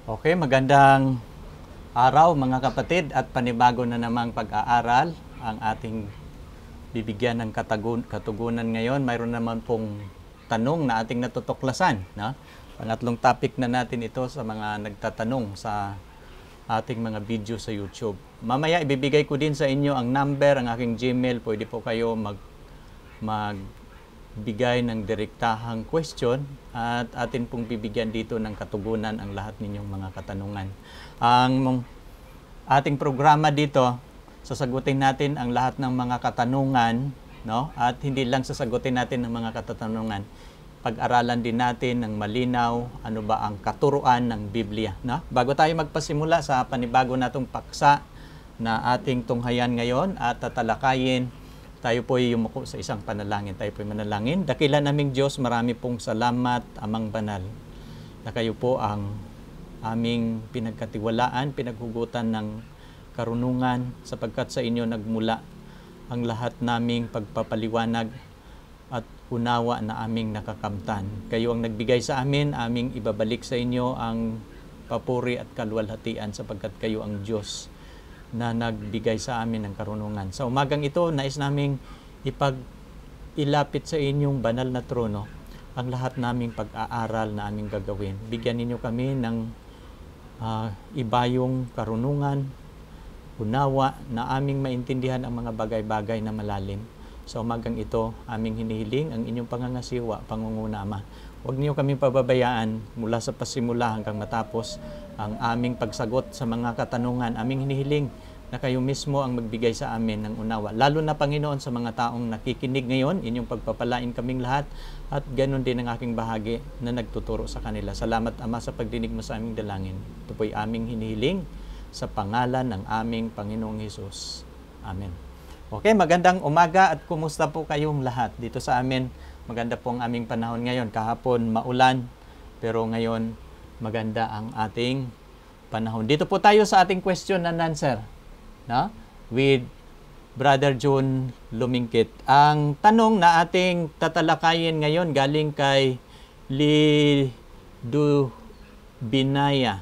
Okay, magandang araw mga kapatid at panibago na namang pag-aaral ang ating bibigyan ng katugunan ngayon. Mayroon naman pong tanong na ating natutuklasan. No? Pangatlong topic na natin ito sa mga nagtatanong sa ating mga video sa YouTube. Mamaya ibibigay ko din sa inyo ang number, ang aking Gmail. Pwede po kayo magbigay ng direktahang question at atin pong bibigyan dito ng katugunan ang lahat ninyong mga katanungan. Ang ating programa dito, sasagutin natin ang lahat ng mga katanungan, no? At hindi lang sasagutin natin ang mga katanungan. Pag-aralan din natin ng malinaw ano ba ang katuruan ng Biblia, no? Bago tayo magpasimula sa panibago natong paksa na ating tunghayan ngayon at tatalakayin, tayo po ay yumuko sa isang panalangin. Tayo po ay manalangin. Dakila naming Diyos, marami pong salamat, Amang Banal, na kayo po ang aming pinagkatiwalaan, pinaghugutan ng karunungan, sapagkat sa inyo nagmula ang lahat naming pagpapaliwanag at unawa na aming nakakamtan. Kayo ang nagbigay sa amin, aming ibabalik sa inyo ang papuri at kaluwalhatian, sapagkat kayo ang Diyos na nagbigay sa amin ng karunungan. Sa umagang ito, nais naming ilapit sa inyong banal na trono ang lahat naming pag-aaral na aming gagawin. Bigyan ninyo kami ng ibayong karunungan, unawa na aming maintindihan ang mga bagay-bagay na malalim. Sa umagang ito, aming hinihiling ang inyong pangangasiwa, pangunguna, Ama. Huwag niyo kami pababayaan mula sa pasimula hanggang matapos ang aming pagsagot sa mga katanungan. Aming hinihiling na kayo mismo ang magbigay sa amin ng unawa. Lalo na, Panginoon, sa mga taong nakikinig ngayon, inyong pagpapalain kaming lahat at ganun din ang aking bahagi na nagtuturo sa kanila. Salamat, Ama, sa pagdinig mo sa aming dalangin. Ito po'y aming hinihiling sa pangalan ng aming Panginoong Hesus. Amen. Okay, magandang umaga at kumusta po kayong lahat dito sa amin? Maganda po ang aming panahon ngayon. Kahapon maulan, pero ngayon maganda ang ating panahon. Dito po tayo sa ating question and answer, no? With Brother John Lumingkit. Ang tanong na ating tatalakayin ngayon galing kay Lidu Binaya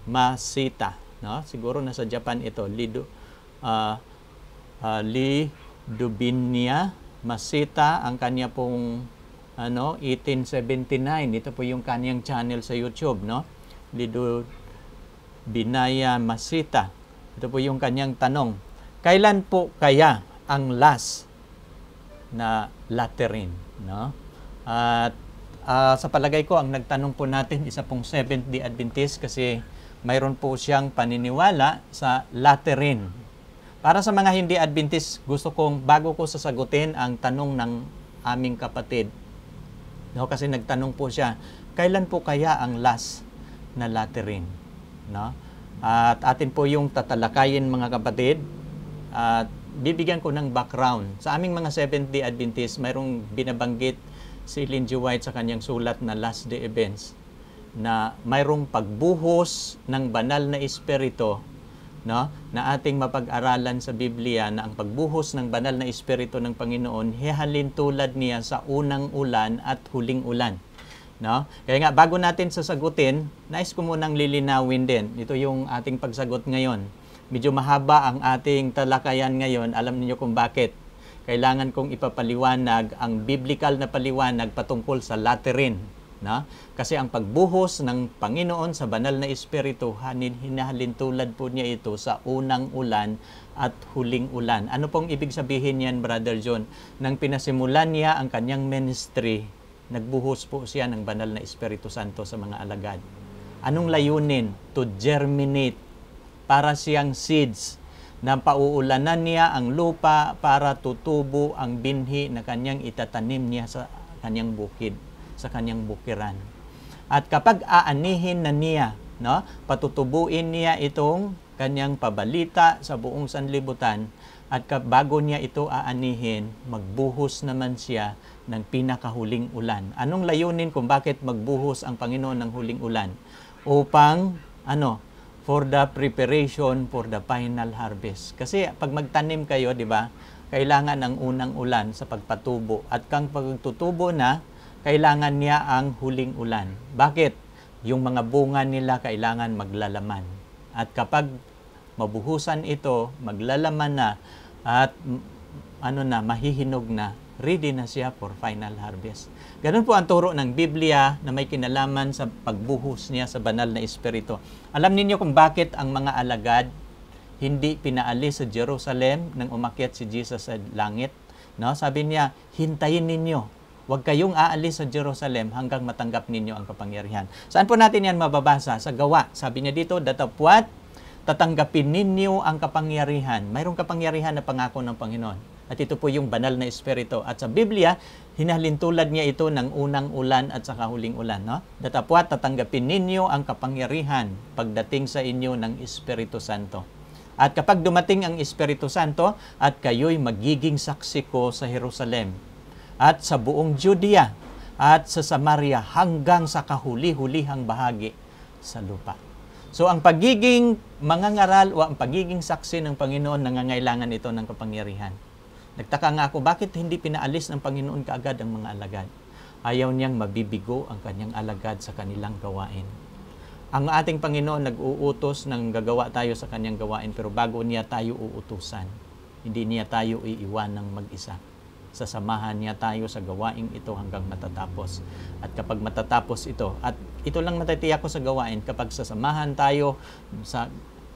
Masita, no? Siguro nasa Japan ito. Lidu Binaya Masita, ang kanya pong 1879. Ito po yung kanyang channel sa YouTube, no? Lidu Binaya Masita. Ito po yung kanyang tanong. Kailan po kaya ang last na Lateran, no? At sa palagay ko, ang nagtanong po natin, isa pong Seventh-day Adventist, kasi mayroon po siyang paniniwala sa Lateran. Para sa mga hindi Adventist, gusto kong, bago ko sasagutin ang tanong ng aming kapatid, no, kasi nagtanong po siya, kailan po kaya ang last na Lateran, no? At atin po yung tatalakayin, mga kapatid, at bibigyan ko ng background. Sa aming mga Seventh-day Adventist, mayroong binabanggit si Ellen G. White sa kanyang sulat na Last Day Events, na mayroong pagbuhos ng banal na espiritu, no, na ating mapag-aralan sa Biblia, na ang pagbuhos ng banal na espiritu ng Panginoon hihalin tulad niya sa unang ulan at huling ulan, no? Kaya nga, bago natin sasagutin, nais ko munang lilinawin din. Ito yung ating pagsagot ngayon. Medyo mahaba ang ating talakayan ngayon. Alam niyo kung bakit. Kailangan kong ipapaliwanag ang biblical na paliwanag patungkol sa Lateran, no? Kasi ang pagbuhos ng Panginoon sa banal na espiritu, hinahalin tulad po niya ito sa unang ulan at huling ulan. Ano pong ibig sabihin yan, Brother John? Nang pinasimulan niya ang kanyang ministry, nagbuhos po siya ng banal na Espiritu Santo sa mga alagad. Anong layunin? To germinate, para siyang seeds na pauulanan niya ang lupa para tutubo ang binhi na kanyang itatanim niya sa kanyang bukid, sa kanyang bukiran. At kapag aanihin na niya, no, patutubuin niya itong kanyang pabalita sa buong sanlibutan, at bago niya ito aanihin, magbuhos naman siya ng pinakahuling ulan. Anong layunin kung bakit magbuhos ang Panginoon ng huling ulan? Upang, for the preparation for the final harvest. Kasi pag magtanim kayo, di ba, kailangan ng unang ulan sa pagpatubo. At kang pagtutubo na, kailangan niya ang huling ulan. Bakit? yung mga bunga nila kailangan maglalaman. At kapag mabuhusan ito, maglalaman na, at mahihinog na, ready na siya for final harvest. Ganun po ang turo ng Biblia na may kinalaman sa pagbuhos niya sa banal na Espiritu. Alam niyo kung bakit ang mga alagad hindi pinaalis sa Jerusalem nang umakyat si Jesus sa langit? No? Sabi niya, hintayin ninyo. Huwag kayong aalis sa Jerusalem hanggang matanggap ninyo ang kapangyarihan. Saan po natin yan mababasa? Sa Gawa. Sabi niya dito, datapwat, tatanggapin ninyo ang kapangyarihan. Mayroong kapangyarihan na pangako ng Panginoon. At ito po yung banal na Espiritu. At sa Biblia, hinalintulad niya ito ng unang ulan at saka huling ulan. No? Datapwat, tatanggapin ninyo ang kapangyarihan pagdating sa inyo ng Espiritu Santo. At kapag dumating ang Espiritu Santo, at kayo'y magiging saksi ko sa Jerusalem, at sa buong Judea, at sa Samaria, hanggang sa kahuli-hulihang bahagi sa lupa. So ang pagiging mangangaral o ang pagiging saksi ng Panginoon, nangangailangan ito ng kapangyarihan. Nagtaka nga ako, bakit hindi pinaalis ng Panginoon kaagad ang mga alagad? Ayaw niyang mabibigo ang kanyang alagad sa kanilang gawain. Ang ating Panginoon nag-uutos ng gagawa tayo sa kanyang gawain, pero bago niya tayo uutusan, hindi niya tayo iiwan ng mag-isa. Sasamahan niya tayo sa gawain ito hanggang matatapos. At kapag matatapos ito, at ito lang matitiyak ko sa gawain, kapag sasamahan tayo sa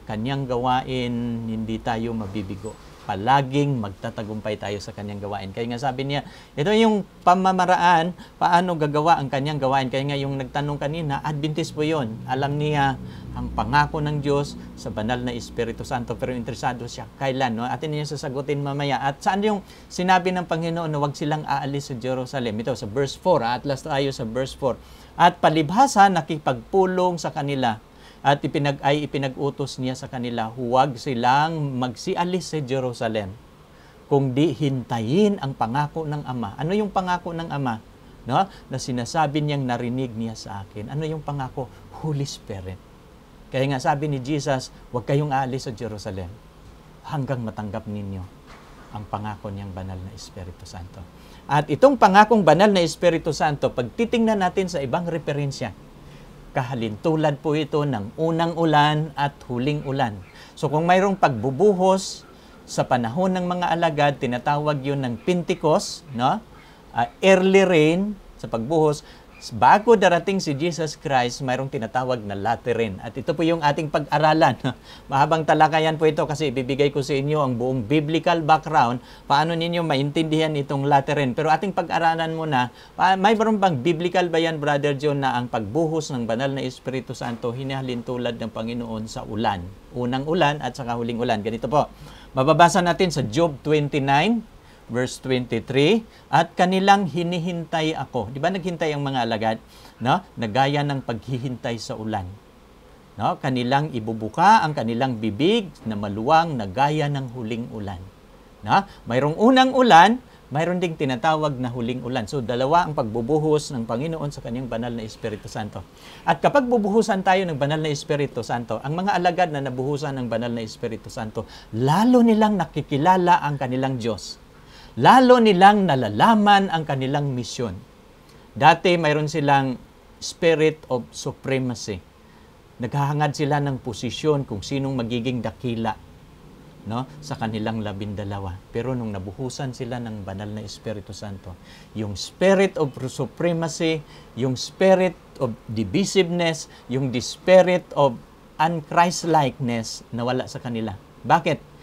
kanyang gawain, hindi tayo mabibigo. Palaging magtatagumpay tayo sa kanyang gawain. Kaya nga sabi niya, ito yung pamamaraan, paano gagawa ang kanyang gawain. Kaya nga yung nagtanong kanina, Adventist po yun. Alam niya ang pangako ng Diyos sa banal na Espiritu Santo, pero interesado siya kailan. No? Atin niya sasagutin mamaya. At saan yung sinabi ng Panginoon na huwag silang aalis sa Jerusalem? Ito sa verse 4. At last tayo sa verse 4. At palibhasa nakipagpulong sa kanila, at ipinag-utos niya sa kanila, huwag silang magsialis sa Jerusalem, kundi hintayin ang pangako ng Ama. Ano yung pangako ng Ama? No? Na sinasabi niyang narinig niya sa akin. Ano yung pangako? Holy Spirit. Kaya nga sabi ni Jesus, huwag kayong aalis sa Jerusalem hanggang matanggap ninyo ang pangako niyang banal na Espiritu Santo. At itong pangakong banal na Espiritu Santo, pag titingnan natin sa ibang referensya, kahalintulad po ito ng unang ulan at huling ulan. So kung mayroong pagbubuhos sa panahon ng mga alagad, tinatawag yun ng Pentecost, no? Early rain sa pagbuhos. Bago darating si Jesus Christ, mayroong tinatawag na latter rain. At ito po yung ating pag-aralan. Mahabang talakayan po ito kasi ibibigay ko sa inyo ang buong biblical background, paano ninyo maintindihan itong latter rain. Pero ating pag-aralan muna, mayroon bang biblical ba yan, Brother John, na ang pagbuhos ng banal na Espiritu Santo hinahalintulad ng Panginoon sa ulan? Unang ulan at saka huling ulan. Ganito po. Mababasa natin sa Job 29, verse 23, at kanilang hinihintay ako. Di ba naghintay ang mga alagad? No? Nagaya ng paghihintay sa ulan. No? Kanilang ibubuka ang kanilang bibig na maluwang na gaya ng huling ulan. No? Mayroong unang ulan, mayroon ding tinatawag na huling ulan. So, dalawa ang pagbubuhos ng Panginoon sa kanyang banal na Espiritu Santo. At kapag bubuhusan tayo ng banal na Espiritu Santo, ang mga alagad na nabuhusan ng banal na Espiritu Santo, lalo nilang nakikilala ang kanilang Diyos. Lalo nilang nalalaman ang kanilang misyon. Dati mayroon silang spirit of supremacy. Naghahangad sila ng posisyon kung sinong magiging dakila, no, sa kanilang 12. Pero nung nabuhusan sila ng banal na Espiritu Santo, yung spirit of supremacy, yung spirit of divisiveness, yung the spirit of unChrist-likeness, nawala sa kanila. Bakit?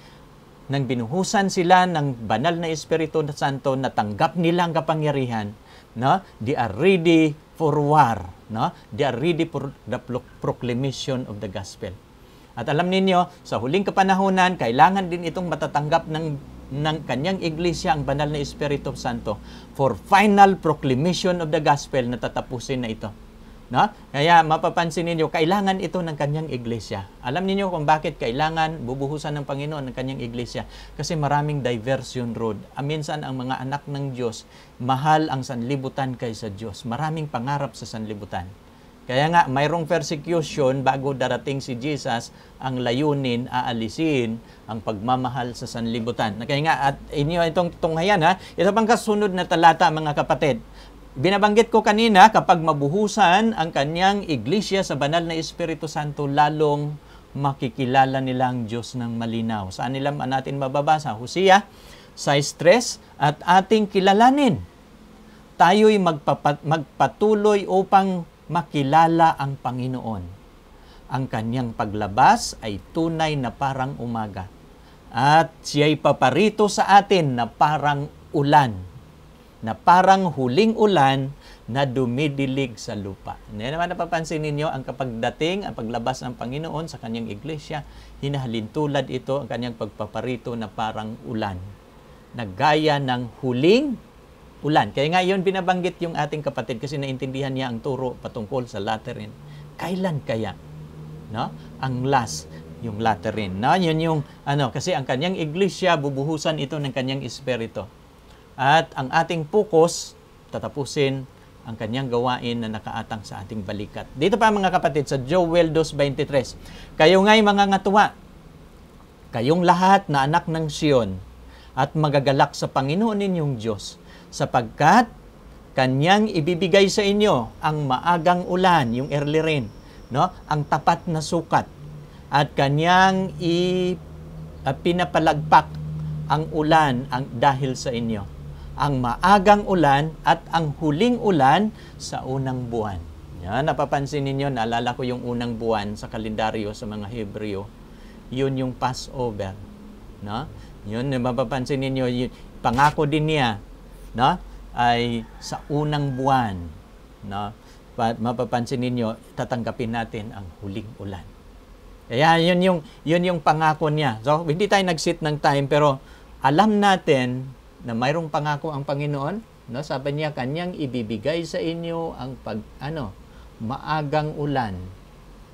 Nang binuhusan sila ng banal na Espiritu Santo, natanggap nila ang kapangyarihan, no? They are ready for war, no? They are ready for the proclamation of the gospel. At alam ninyo, sa huling kapanahunan, kailangan din itong matatanggap ng kanyang iglesia, ang banal na Espiritu Santo, for final proclamation of the gospel na tatapusin na ito. No? Kaya mapapansin ninyo, kailangan ito ng kanyang iglesia. Alam niyo kung bakit kailangan bubuhusan ng Panginoon ng kanyang iglesia? Kasi maraming diversion road. Minsan ang mga anak ng Diyos, mahal ang sanlibutan kaysa Diyos. Maraming pangarap sa sanlibutan. Kaya nga, mayroong persecution bago darating si Jesus, ang layunin, aalisin ang pagmamahal sa sanlibutan. Kaya nga, at inyo itong tunghayan, ha? Ito pang kasunod na talata, mga kapatid. Binabanggit ko kanina, kapag mabuhusan ang kanyang iglesia sa banal na Espiritu Santo, lalong makikilala nila ang Diyos ng malinaw. Saan nila natin mababasa? Hosea 6:3, at ating kilalanin. Tayo'y magpatuloy upang makilala ang Panginoon. Ang kanyang paglabas ay tunay na parang umaga, at siya'y paparito sa atin na parang ulan, na parang huling ulan na dumidilig sa lupa. Hindi naman napapansin ninyo, ang kapagdating, ang paglabas ng Panginoon sa kanyang iglesia, hinahalintulad ito ang kanyang pagpaparito na parang ulan, na gaya ng huling ulan. Kaya nga yun binabanggit yung ating kapatid kasi naintindihan niya ang turo patungkol sa laterin. Kailan kaya? No? Ang last, yung laterin. No? Yun yung, kasi ang kanyang iglesia, bubuhusan ito ng kanyang espiritu. At ang ating focus, tatapusin ang kanyang gawain na nakaatang sa ating balikat. Dito pa mga kapatid, sa Joel 2:23, kayo nga'y mga ngatuwa, kayong lahat na anak ng Sion, at magagalak sa Panginoon ninyong Diyos, sapagkat kanyang ibibigay sa inyo ang maagang ulan, yung early rain, no? Ang tapat na sukat, at kanyang pinapalagpak ang ulan dahil sa inyo. Ang maagang ulan at ang huling ulan sa unang buwan. Yan, napapansin ninyo, naalala ko yung unang buwan sa kalendaryo sa mga Hebreo. Yun yung Passover. No? Yun, mapapansin ninyo, yun, pangako din niya, no? Ay sa unang buwan. No? Mapapansin ninyo, tatanggapin natin ang huling ulan. Kaya yun yung pangako niya. So, hindi tayo nag-sit ng time, pero alam natin na mayroong pangako ang Panginoon, no? Sabi niya, kanyang ibibigay sa inyo ang maagang ulan,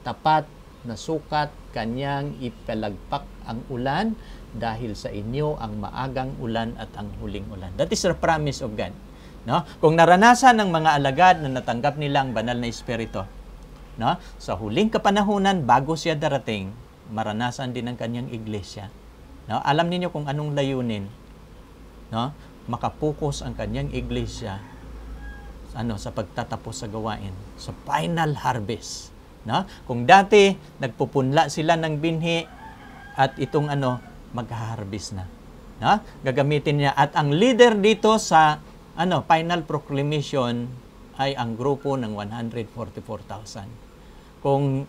tapat na sukat, kanyang ipalagpak ang ulan dahil sa inyo ang maagang ulan at ang huling ulan. That is the promise of God. No? Kung naranasan ng mga alagad na natanggap nilang banal na espiritu, no? Sa huling kapanahunan, bago siya darating, maranasan din ng kanyang iglesia. No? Alam niyo kung anong layunin, no? Makapokus ang kanyang iglesia sa pagtatapos sa gawain, sa final harvest, no? Kung dati nagpupunla sila ng binhi at itong mag-harvest na, no? Gagamitin niya, at ang leader dito sa final proclamation ay ang grupo ng 144,000. Kung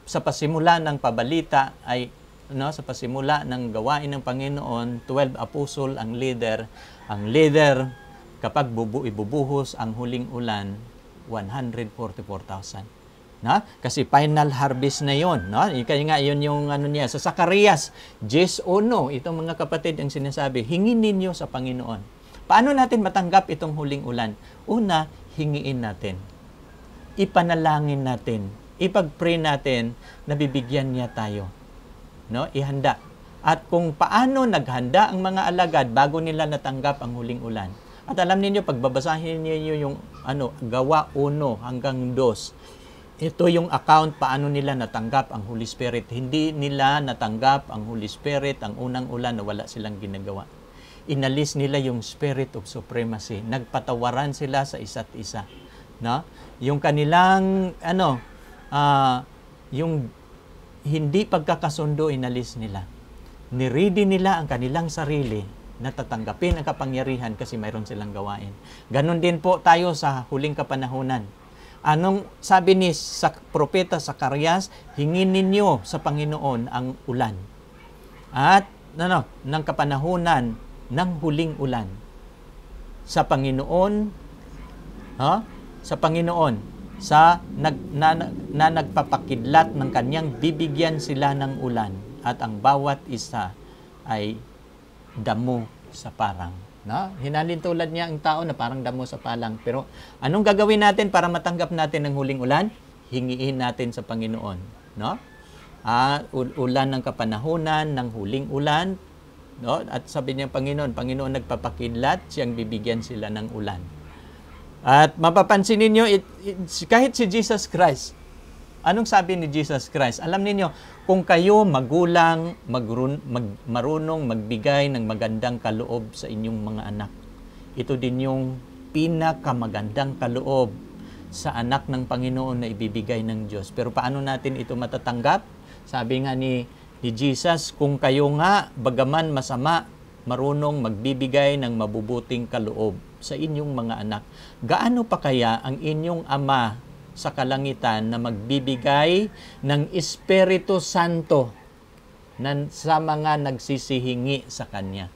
sa pasimula ng pabalita ay sa pasimula ng gawain ng Panginoon, 12 apostle ang leader. Ang leader, kapag ibubuhos ang huling ulan, 144,000. No? Kasi final harvest na yon, no? Kaya nga yun yung niya. Sa Zacarias 10:1, itong mga kapatid ang sinasabi, hingin ninyo sa Panginoon. Paano natin matanggap itong huling ulan? Una, hingiin natin. Ipanalangin natin. Ipag-pray natin na bibigyan niya tayo. No, ihanda. At kung paano naghanda ang mga alagad bago nila natanggap ang huling ulan. At alam niyo, pagbabasahin niyo yung Gawa 1 hanggang 2. Ito yung account paano nila natanggap ang Holy Spirit. Hindi nila natanggap ang Holy Spirit, ang unang ulan, na wala silang ginagawa. Inalis nila yung spirit of supremacy. Nagpatawaran sila sa isa't isa. No? Yung kanilang yung hindi pagkakasundo, inalis nila. Niridi nila ang kanilang sarili na tatanggapin ang kapangyarihan kasi mayroon silang gawain. Ganon din po tayo sa huling kapanahunan. Anong sabi ni propeta Zacarias? Hingin ninyo sa Panginoon ang ulan. At ng kapanahunan ng huling ulan. Sa Panginoon, sa Panginoon, na nagpapakidlat ng kanyang bibigyan sila ng ulan, at ang bawat isa ay damo sa parang. No? Hinalintulad niya ang tao na parang damo sa palang. Pero anong gagawin natin para matanggap natin ang huling ulan? Hingiin natin sa Panginoon. No? Ulan ng kapanahunan, ng huling ulan. No? At sabi niya, Panginoon nagpapakidlat, siyang bibigyan sila ng ulan. At mapapansin ninyo, kahit si Jesus Christ, anong sabi ni Jesus Christ? Alam niyo, kung kayo magulang, marunong magbigay ng magandang kaloob sa inyong mga anak, ito din yung pinakamagandang kaloob sa anak ng Panginoon na ibibigay ng Diyos. Pero paano natin ito matatanggap? Sabi nga ni Jesus, kung kayo nga, bagaman masama, marunong magbibigay ng mabubuting kaloob sa inyong mga anak, gaano pa kaya ang inyong Ama sa kalangitan na magbibigay ng Espiritu Santo sa mga nagsisihingi sa Kanya?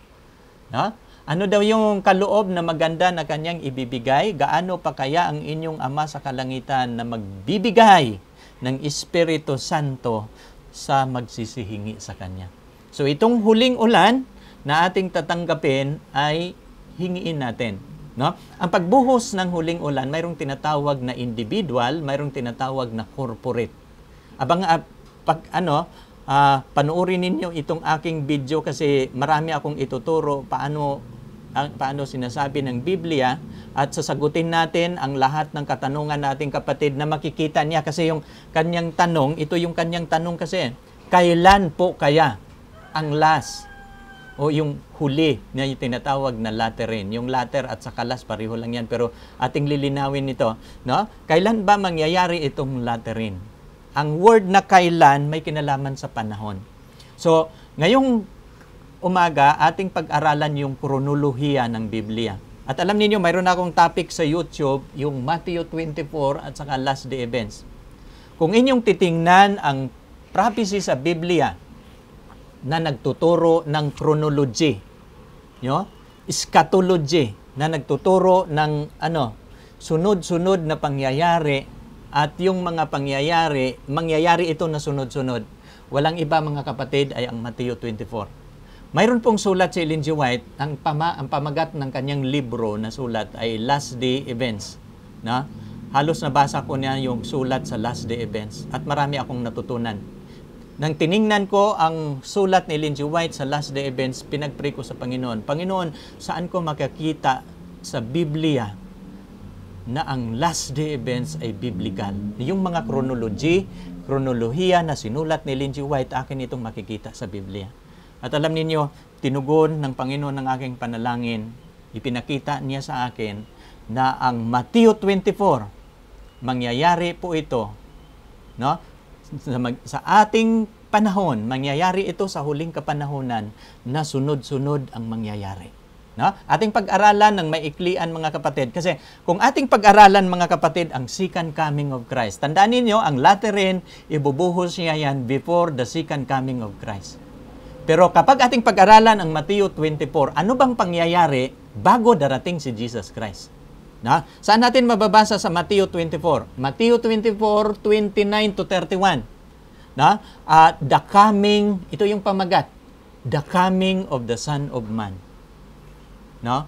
No? Ano daw yung kaloob na maganda na Kanyang ibibigay? Gaano pa kaya ang inyong Ama sa kalangitan na magbibigay ng Espiritu Santo sa magsisihingi sa Kanya? So itong huling ulan na ating tatanggapin ay hingiin natin. No? Ang pagbuhos ng huling ulan, mayroong tinatawag na individual, mayroong tinatawag na corporate. Panoorin ninyo itong aking video kasi marami akong ituturo paano sinasabi ng Biblia at sasagutin natin ang lahat ng katanungan nating kapatid na makikita niya kasi yung kanyang tanong, ito yung kanyang tanong kasi, kailan po kaya ang last o yung huli na yung tinatawag na latter rain? Yung latter at saka last, pareho lang yan pero ating lilinawin ito. No? Kailan ba mangyayari itong latter rain? Ang word na kailan may kinalaman sa panahon. So, ngayong umaga, ating pag-aralan yung kronolohiya ng Biblia. At alam niyo, mayroon akong topic sa YouTube, yung Matthew 24 at saka Last Day Events. Kung inyong titingnan ang prophecy sa Biblia na nagtuturo ng chronology, eschatology, na nagtuturo ng sunod-sunod na pangyayari at yung mga pangyayari, mangyayari ito na sunod-sunod. Walang iba mga kapatid ay ang Matthew 24. Mayroon pong sulat si Ellen G. White, ang pamagat ng kanyang libro na sulat ay Last Day Events. Na? Halos nabasa ko niya yung sulat sa Last Day Events at marami akong natutunan. Nang tiningnan ko ang sulat ni Ellen G. White sa Last Day Events, pinag-pray ko sa Panginoon, Panginoon, saan ko makakita sa Biblia na ang Last Day Events ay biblical? Yung mga kronolohiya na sinulat ni Ellen G. White, akin itong makikita sa Biblia. At alam ninyo, tinugon ng Panginoon ng aking panalangin, ipinakita niya sa akin na ang Matthew 24, mangyayari po ito, no? Sa ating panahon, mangyayari ito sa huling kapanahonan na sunod-sunod ang mangyayari. No? Ating pag-aralan ng maiklian mga kapatid. Kasi kung ating pag-aralan mga kapatid ang second coming of Christ, tandaan ninyo, ang latter rain, ibubuhos niya yan before the second coming of Christ. Pero kapag ating pag-aralan ang Matthew 24, ano bang pangyayari bago darating si Jesus Christ? Na? Saan natin mababasa sa Matthew 24? Matthew 24, 29 to 31. Na? The coming, ito yung pamagat, the coming of the Son of Man. No?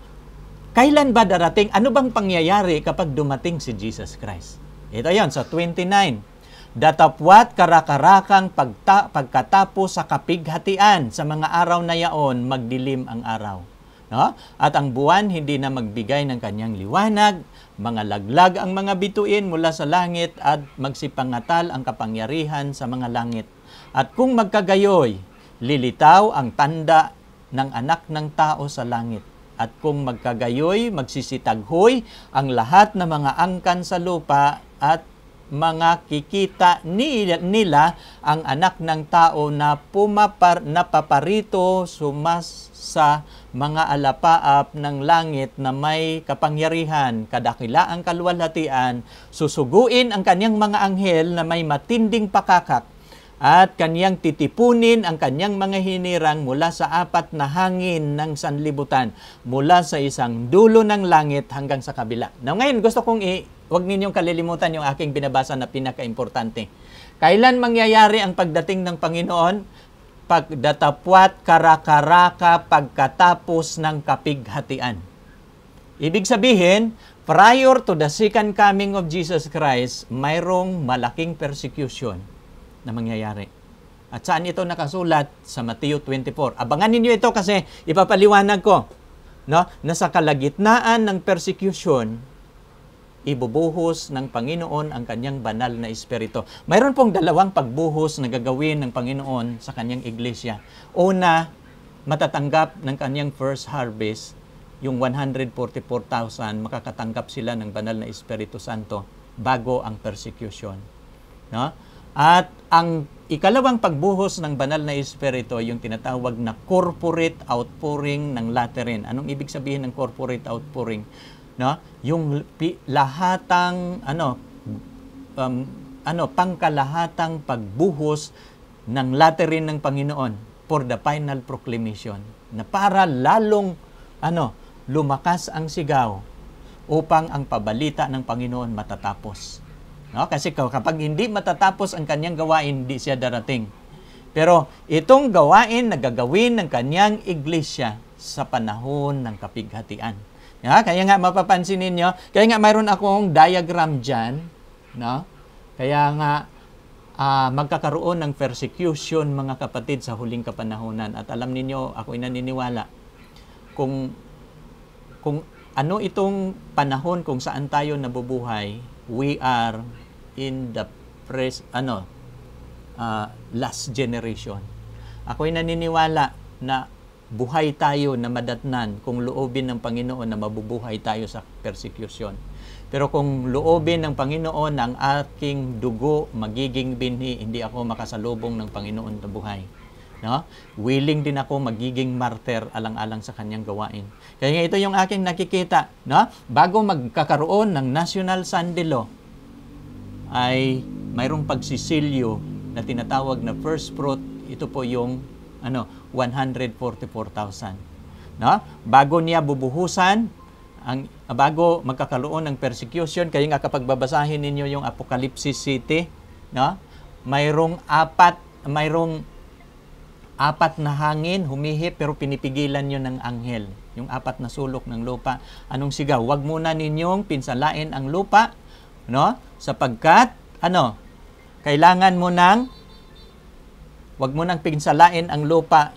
Kailan ba darating? Ano bang pangyayari kapag dumating si Jesus Christ? Ito yon sa 29. Datapwat karakarakang pagkatapos sa kapighatian sa mga araw na yaon, magdilim ang araw. No? At ang buwan hindi na magbigay ng kanyang liwanag, mga laglag ang mga bituin mula sa langit at magsipangatal ang kapangyarihan sa mga langit. At kung magkagayoy, lilitaw ang tanda ng anak ng tao sa langit. At kung magkagayoy, magsisitaghoy ang lahat ng mga angkan sa lupa at mga kikita nila ang anak ng tao na napaparito sa mga alapaap ng langit na may kapangyarihan, kadakilaang kaluwalhatian, susuguin ang kanyang mga anghel na may matinding pakakak at kanyang titipunin ang kanyang mga hinirang mula sa apat na hangin ng sanlibutan, mula sa isang dulo ng langit hanggang sa kabila. Now ngayon gusto kong huwag ninyong kalilimutan yung aking binabasa na pinaka-importante. Kailan mangyayari ang pagdating ng Panginoon? Pagdatapwat karakaraka pagkatapos ng kapighatian. Ibig sabihin, prior to the second coming of Jesus Christ, mayroong malaking persecution na mangyayari. At saan ito nakasulat? Sa Matthew 24. Abangan ninyo ito kasi ipapaliwanag ko, no? Na sa kalagitnaan ng persecution, ibubuhos ng Panginoon ang kanyang banal na espiritu. Mayroon pong dalawang pagbuhos na gagawin ng Panginoon sa kanyang iglesia. Una, matatanggap ng kanyang first harvest yung 144,000 makakatanggap sila ng banal na Espiritu Santo bago ang persecution. No? At ang ikalawang pagbuhos ng banal na Espiritu, yung tinatawag na corporate outpouring ng laterin. Anong ibig sabihin ng corporate outpouring? No? Yung lahatang pangkalahatang pagbuhos ng laterin ng Panginoon for the final proclamation, na para lalong lumakas ang sigaw upang ang pabalita ng Panginoon matatapos. No? Kasi kapag hindi matatapos ang kanyang gawain, hindi siya darating. Pero itong gawain na gagawin ng kanyang iglesia sa panahon ng kapighatian. Kaya nga mapapansin ninyo, kaya nga mayroon akong diagram dyan, no? Kaya nga magkakaroon ng persecution, mga kapatid, sa huling kapanahonan. At alam ninyo, ako'y naniniwala, kung ano itong panahon kung saan tayo nabubuhay, we are in the last generation. Ako'y naniniwala na buhay tayo na madatnan kung loobin ng Panginoon na mabubuhay tayo sa persecution. Pero kung loobin ng Panginoon ang aking dugo magiging binhi, hindi ako makasalubong ng Panginoon na buhay. No? Willing din ako magiging martyr alang-alang sa kanyang gawain. Kaya ito yung aking nakikita. No? Bago magkakaroon ng National Sunday Law, ay mayroong pagsisilyo na tinatawag na first fruit. Ito po yung 144,000. No? Bago niya bubuhusan, bago magkakaroon ng persecution, kaya nga kapag babasahin ninyo yung Apocalypse City, no? mayroong apat na hangin, humihip, pero pinipigilan nyo ng anghel. Yung apat na sulok ng lupa. Anong sigaw? Huwag muna ninyong pinsalain ang lupa, no? Sapagkat, kailangan mo huwag mo nang pinsalain ang lupa,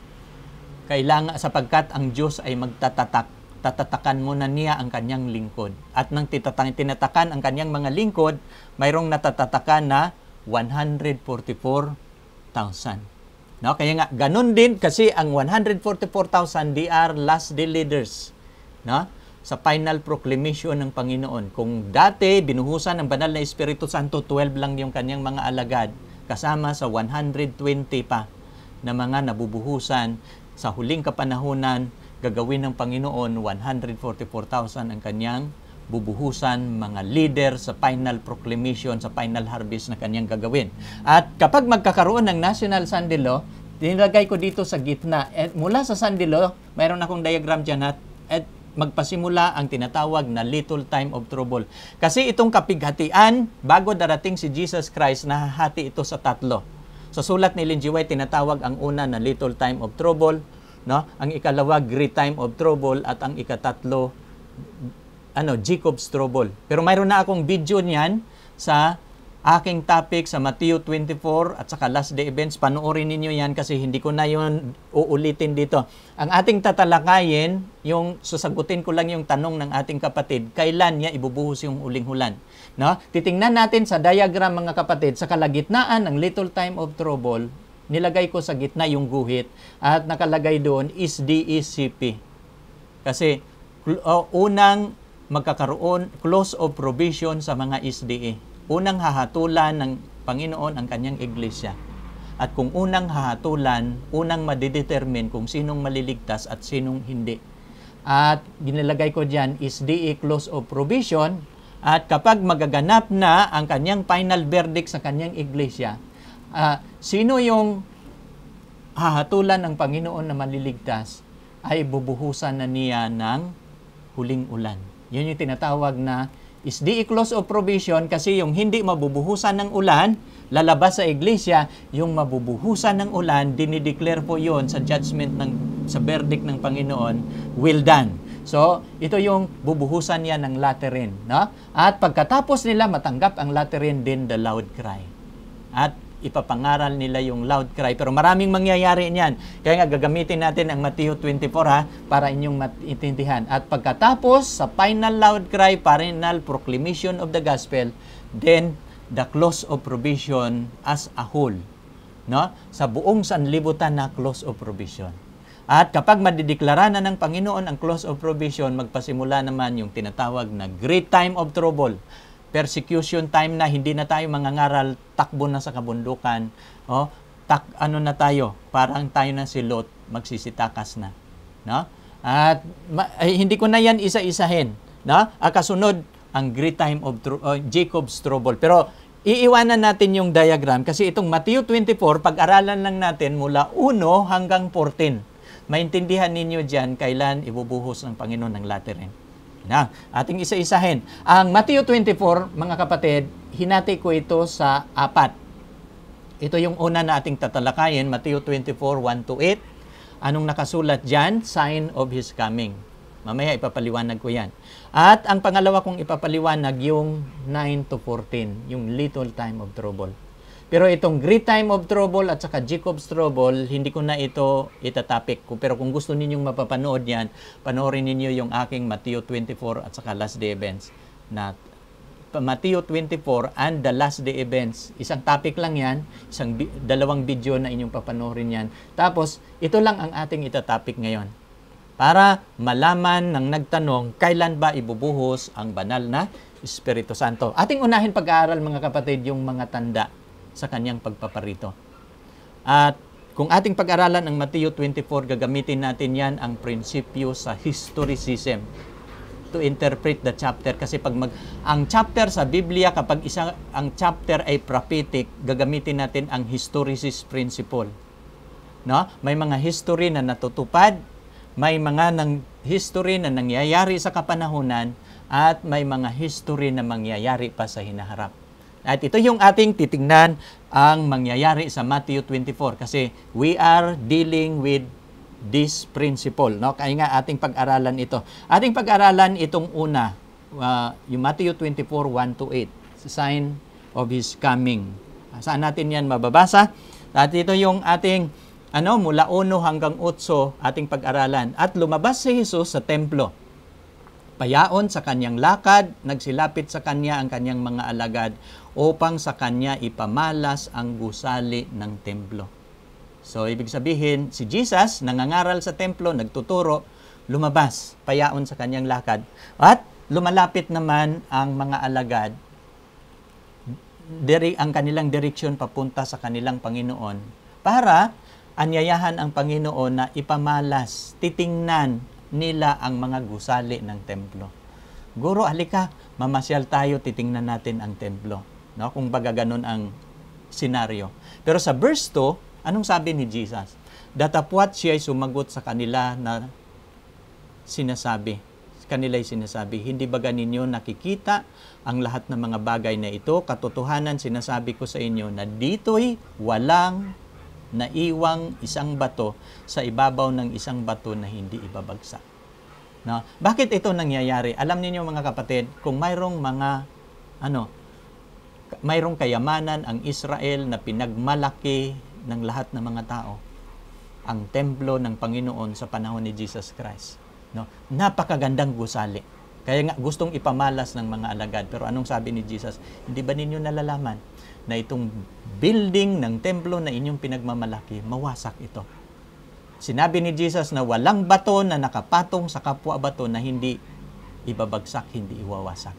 sapagkat ang Diyos ay tatatakan mo na niya ang kanyang lingkod. At nang tinatakan ang kanyang mga lingkod, mayroong natatatakan na 144,000. No? Kaya nga, ganun din kasi ang 144,000, they are last day leaders. No? Sa final proclamation ng Panginoon. Kung dati, binuhusan ng banal na Espiritu Santo, 12 lang yung kanyang mga alagad, kasama sa 120 pa na mga nabubuhusan sa huling kapanahunan, gagawin ng Panginoon, 144,000 ang kanyang bubuhusan, mga leader sa final proclamation, sa final harvest na kanyang gagawin. At kapag magkakaroon ng National Sunday Law, dinilagay ko dito sa gitna. At mula sa Sunday Law, mayroon akong diagram dyan at magpasimula ang tinatawag na little time of trouble. Kasi itong kapighatian, bago darating si Jesus Christ, nahahati ito sa tatlo. Sa sulat ni Ellen G. White, tinatawag ang una na little time of trouble, no? Ang ikalawa, great time of trouble, at ang ikatatlo, Jacob's trouble. Pero mayroon na akong video niyan sa aking topic sa Matthew 24 at saka last day events. Panoorin ninyo yan kasi hindi ko na yun uulitin dito. Ang ating tatalakayin, yung sasagutin ko lang yung tanong ng ating kapatid, kailan niya ibubuhos yung uling hulan? No? Titingnan natin sa diagram, mga kapatid, sa kalagitnaan ng little time of trouble, nilagay ko sa gitna yung guhit at nakalagay doon is DECP. Kasi unang magkakaroon close of provision sa mga SDA. Unang hahatulan ng Panginoon ang kanyang iglesia. At kung unang hahatulan, unang madidetermine kung sinong maliligtas at sinong hindi. At ginilagay ko dyan is DE close of provision. At kapag magaganap na ang kanyang final verdict sa kanyang iglesia, sino yung hahatulan ng Panginoon na maliligtas, ay bubuhusan na niya ng huling ulan. Yun yung tinatawag na is the close of provision, kasi yung hindi mabubuhusan ng ulan, lalabas sa iglesia. Yung mabubuhusan ng ulan, dinideclare po yon sa judgment sa verdict ng Panginoon, well done. So, ito yung bubuhusan niya ng laterin. No? At pagkatapos nila matanggap ang laterin, din the loud cry. At ipapangaral nila yung loud cry. Pero maraming mangyayari niyan. Kaya nga gagamitin natin ang Matthew 24 para inyong maintindihan. At pagkatapos sa final loud cry, final proclamation of the gospel, then the close of provision as a whole. No? Sa buong sanlibutan na close of provision. At kapag madideklara na ng Panginoon ang close of provision, magpasimula naman yung tinatawag na great time of trouble. Persecution time na, hindi na tayo mangangaral, takbo na sa kabundukan. Ano na tayo, parang tayo na si Lot, magsisitakas na. No? At hindi ko na yan isa-isahin. No? Kasunod, ang great time of Jacob's trouble. Pero iiwanan natin yung diagram kasi itong Matthew 24, pag-aralan lang natin mula 1 hanggang 14. Maintindihan ninyo dyan kailan ibubuhos ng Panginoon ng latter rain. Na, ating isa-isahin. Ang Matthew 24, mga kapatid, hinati ko ito sa 4. Ito yung una na ating tatalakayin, Matthew 24, 1-8. Anong nakasulat dyan? Sign of His coming. Mamaya ipapaliwanag ko yan. At ang pangalawa kong ipapaliwanag yung 9-14, yung little time of trouble. Pero itong great time of trouble at saka Jacob's trouble, hindi ko na ito itatapik. Pero kung gusto ninyong mapapanood yan, panoorin ninyo yung aking Matthew 24 at saka last day events. Na Matthew 24 and the last day events. Isang topic lang yan, dalawang video na inyong papanoorin yan. Tapos, ito lang ang ating itatapik ngayon. Para malaman ng nagtanong, kailan ba ibubuhos ang banal na Espiritu Santo. Ating unahin pag-aaral, mga kapatid, yung mga tanda sa kanyang pagpaparito. At kung ating pag-aralan ang Matthew 24, gagamitin natin yan ang prinsipyo sa historicism to interpret the chapter. Kasi ang chapter sa Biblia, kapag ang chapter ay prophetic, gagamitin natin ang historicist principle. No? May mga history na natutupad, may mga history na nangyayari sa kapanahunan, at may mga history na mangyayari pa sa hinaharap. At ito yung ating titingnan ang mangyayari sa Matthew 24 kasi we are dealing with this principle. No? Kaya nga ating pag-aralan ito. Ating pag-aralan itong una, yung Matthew 24, 1-8, sign of His coming. Saan natin yan mababasa? At ito yung ating mula 1 hanggang 8 ating pag-aralan. At lumabas si Jesus sa templo. Payaon sa kanyang lakad, nagsilapit sa kanya ang kanyang mga alagad upang sa kanya ipamalas ang gusali ng templo. So, ibig sabihin, si Jesus, nangangaral sa templo, nagtuturo, lumabas, payaon sa kanyang lakad. At lumalapit naman ang mga alagad, ang kanilang direksyon papunta sa kanilang Panginoon para anyayahan ang Panginoon na ipamalas, titingnan nila ang mga gusali ng templo. Guro, halika, mamasyal tayo, titingnan natin ang templo. No? Kung baga ganun ang senaryo. Pero sa verse 2, anong sabi ni Jesus? Datapwat siya ay sumagot sa kanila na sinasabi. Kanila'y sinasabi, hindi baga ninyo nakikita ang lahat ng mga bagay na ito? Katotohanan, sinasabi ko sa inyo na dito'y walang naiwang isang bato sa ibabaw ng isang bato na hindi ibabagsak. No? Bakit ito nangyayari? Alam niyo mga kapatid, kung mayroong mayroong kayamanan ang Israel na pinagmalaki ng lahat ng mga tao, ang templo ng Panginoon sa panahon ni Jesus Christ. No? Napakagandang gusali. Kaya nga gustong ipamalas ng mga alagad. Pero anong sabi ni Jesus? Hindi ba ninyo nalalaman na itong building ng templo na inyong pinagmamalaki, mawasak ito? Sinabi ni Jesus na walang bato na nakapatong sa kapwa bato na hindi ibabagsak, hindi iwawasak.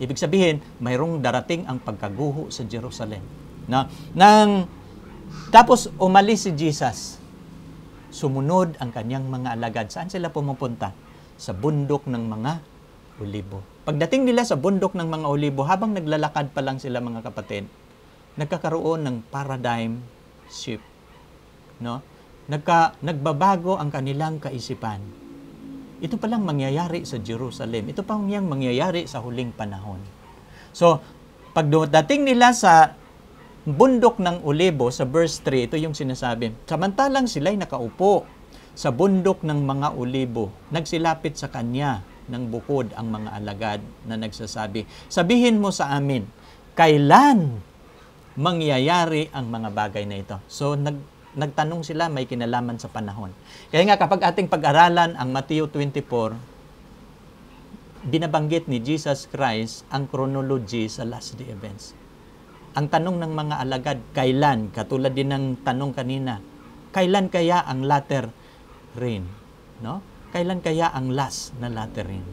Ibig sabihin, mayroong darating ang pagkaguho sa Jerusalem. Tapos umalis si Jesus. Sumunod ang kanyang mga alagad. Saan sila pumupunta? Sa bundok ng mga olibo. Pagdating nila sa bundok ng mga olibo, habang naglalakad pa lang sila mga kapatid, nagkakaroon ng paradigm shift. No? Nagbabago ang kanilang kaisipan. Ito palang mangyayari sa Jerusalem. Ito palang mangyayari sa huling panahon. So, pagdating nila sa bundok ng olibo, sa verse 3, ito yung sinasabi. Samantalang sila'y nakaupo sa bundok ng mga olibo, nagsilapit sa kanya ng bukod ang mga alagad na nagsasabi, sabihin mo sa amin, kailan mangyayari ang mga bagay na ito? So, nagtanong sila, may kinalaman sa panahon. Kaya nga, kapag ating pag-aralan ang Matthew 24, binabanggit ni Jesus Christ ang chronology sa last day events. Ang tanong ng mga alagad, kailan? Katulad din ng tanong kanina, kailan kaya ang latter rain, no? Kailan kaya ang last na latter rain?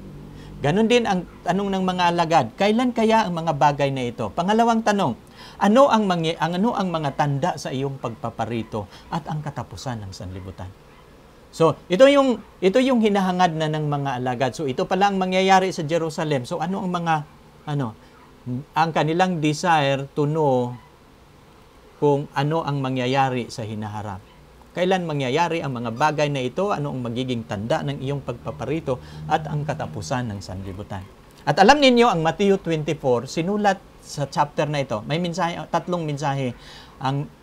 Ganon din ang tanong ng mga alagad, kailan kaya ang mga bagay na ito? Pangalawang tanong, ano ang mga tanda sa iyong pagpaparito at ang katapusan ng sanlibutan? So, ito yung hinahangad na ng mga alagad. So, ito pala ang mangyayari sa Jerusalem. So, ano ang kanilang desire to know kung ano ang mangyayari sa hinaharap. Kailan mangyayari ang mga bagay na ito, ano ang magiging tanda ng iyong pagpaparito at ang katapusan ng sanlibutan. At alam ninyo, ang Matthew 24, sinulat sa chapter na ito. May mensahe,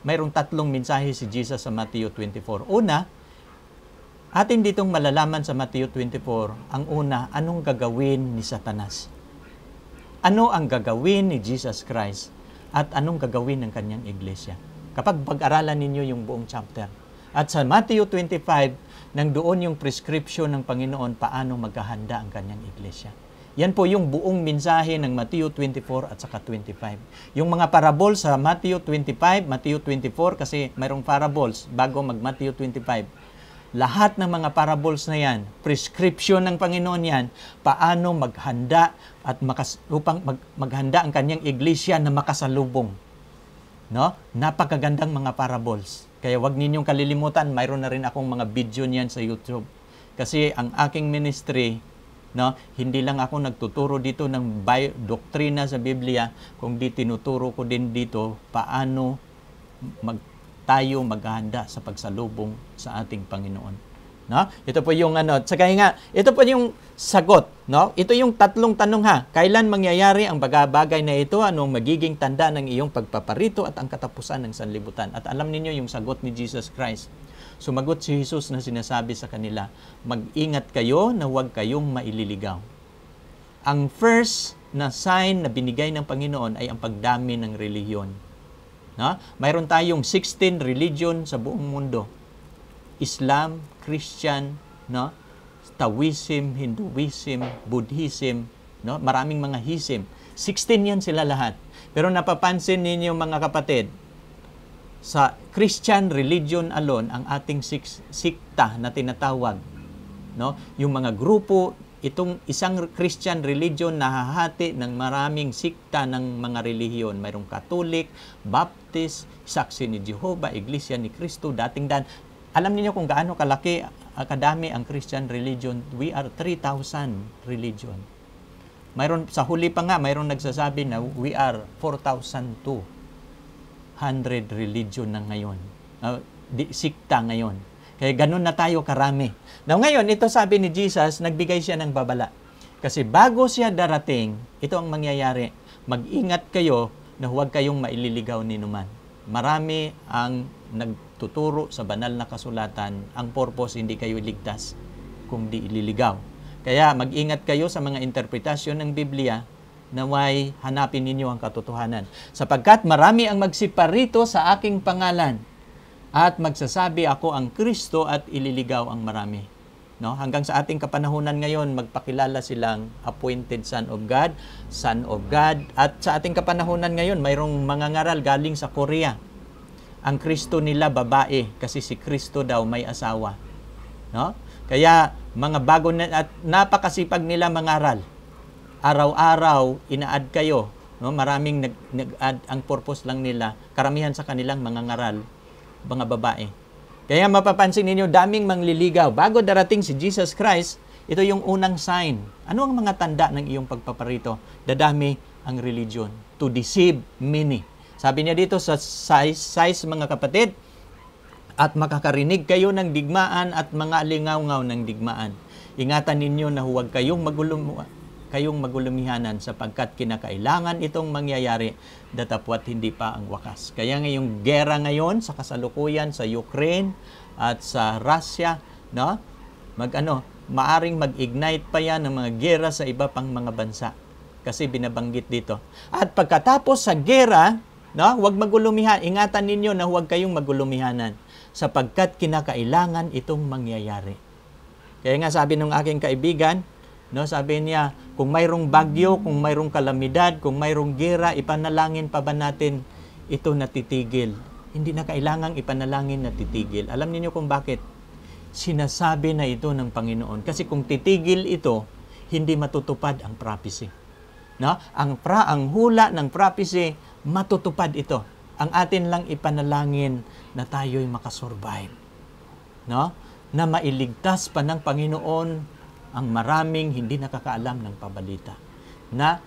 mayroong tatlong mensahe si Jesus sa Matthew 24. Una, atin ditong malalaman sa Matthew 24, ang una, anong gagawin ni Satanas? Ano ang gagawin ni Jesus Christ? At anong gagawin ng kanyang iglesia? Kapag pag-aralan ninyo yung buong chapter. At sa Matthew 25, nang doon yung prescription ng Panginoon paano maghahanda ang kanyang iglesia. Yan po yung buong mensahe ng Matthew 24 at saka 25. Yung mga parables sa Matthew 25, Matthew 24, kasi mayroong parables bago mag-Matthew 25. Lahat ng mga parables na yan, prescription ng Panginoon yan, paano maghanda at upang maghanda ang kanyang iglesia na makasalubong. No? Napakagandang mga parables. Kaya wag ninyong kalilimutan, mayroon na rin akong mga video niyan sa YouTube. Kasi ang aking ministry, no, hindi lang ako nagtuturo dito ng doktrina sa Biblia, kundi tinuturo ko din dito paano tayo maghahanda sa pagsalubong sa ating Panginoon. No? Ito po yung ito po yung sagot, no? Ito yung tatlong tanong ha. Kailan mangyayari ang bagay na ito? Anong magiging tanda ng iyong pagpaparito at ang katapusan ng sanlibutan? At alam ninyo yung sagot ni Jesus Christ. Sumagot si Jesus na sinasabi sa kanila, mag-ingat kayo na huwag kayong maililigaw. Ang first na sign na binigay ng Panginoon ay ang pagdami ng relihiyon. No? Mayroon tayong 16 religion sa buong mundo. Islam, Christian, no? Taoism, Hinduism, Buddhism, no? Maraming mga hism. 16 yan sila lahat. Pero napapansin ninyo mga kapatid, sa Christian religion alone, ang ating sikta na tinatawag, no? Yung mga grupo, itong isang Christian religion nahahati ng maraming sikta ng mga relihiyon. Mayroong Catholic, Baptist, Saksi ni Jehovah, Iglesia ni Cristo, dating dan. Alam niyo kung gaano kalaki, kadami ang Christian religion. We are 3,000 religion. Mayroon, sa huli pa nga, mayroong nagsasabi na we are 4,200 religion na ngayon. Sikta ngayon. Kaya ganun na tayo karami. Now ngayon, ito sabi ni Jesus, nagbigay siya ng babala. Kasi bago siya darating, ito ang mangyayari. Mag-ingat kayo na huwag kayong maililigaw ni numan. Marami ang nagtuturo sa banal na kasulatan, ang purpose hindi kayo iligtas kung di ililigaw. Kaya mag-ingat kayo sa mga interpretasyon ng Biblia, naway hanapin ninyo ang katotohanan. Sapagkat marami ang magsiparito sa aking pangalan at magsasabi ako ang Kristo at ililigaw ang marami. No? Hanggang sa ating kapanahunan ngayon, magpakilala silang appointed Son of God, Son of God. At sa ating kapanahunan ngayon, mayroong mga ngaral galing sa Korea. Ang Kristo nila babae kasi si Kristo daw may asawa. No? Kaya mga bago na at napakasipag nila mangaral. Araw-araw ina-add kayo, no? Maraming nag-add, ang purpose lang nila, karamihan sa kanilang mga ngaral, mga babae. Kaya mapapansin ninyo, daming mangliligaw. Bago darating si Jesus Christ, ito yung unang sign. Ano ang mga tanda ng iyong pagpaparito? Dadami ang religion to deceive many. Sabi niya dito sa size mga kapatid, at makakarinig kayo ng digmaan at mga alingaw-ngaw ng digmaan. Ingatan ninyo na huwag kayong magulumihanan sapagkat kinakailangan itong mangyayari datapwat hindi pa ang wakas. Kaya ngayong gera ngayon sa kasalukuyan sa Ukraine at sa Russia, no? Maaring mag-ignite pa yan ng mga gera sa iba pang mga bansa. Kasi binabanggit dito. At pagkatapos sa gera, no, huwag magulumihan. Ingatan ninyo na huwag kayong magulumihanan sapagkat kinakailangan itong mangyayari. Kaya nga sabi ng aking kaibigan, no, sabi niya, kung mayroong bagyo, kung mayroong kalamidad, kung mayroong gera, ipanalangin pa ba natin ito na titigil? Hindi na kailangang ipanalangin na titigil. Alam niyo kung bakit? sinasabi na ito ng Panginoon. Kasi kung titigil ito, hindi matutupad ang prophecy. No? Ang hula ng prophecy, matutupad ito. Ang atin lang ipanalangin na tayo'y makasurvive. No? Na mailigtas pa ng Panginoon ang maraming hindi nakakaalam ng pabalita. Na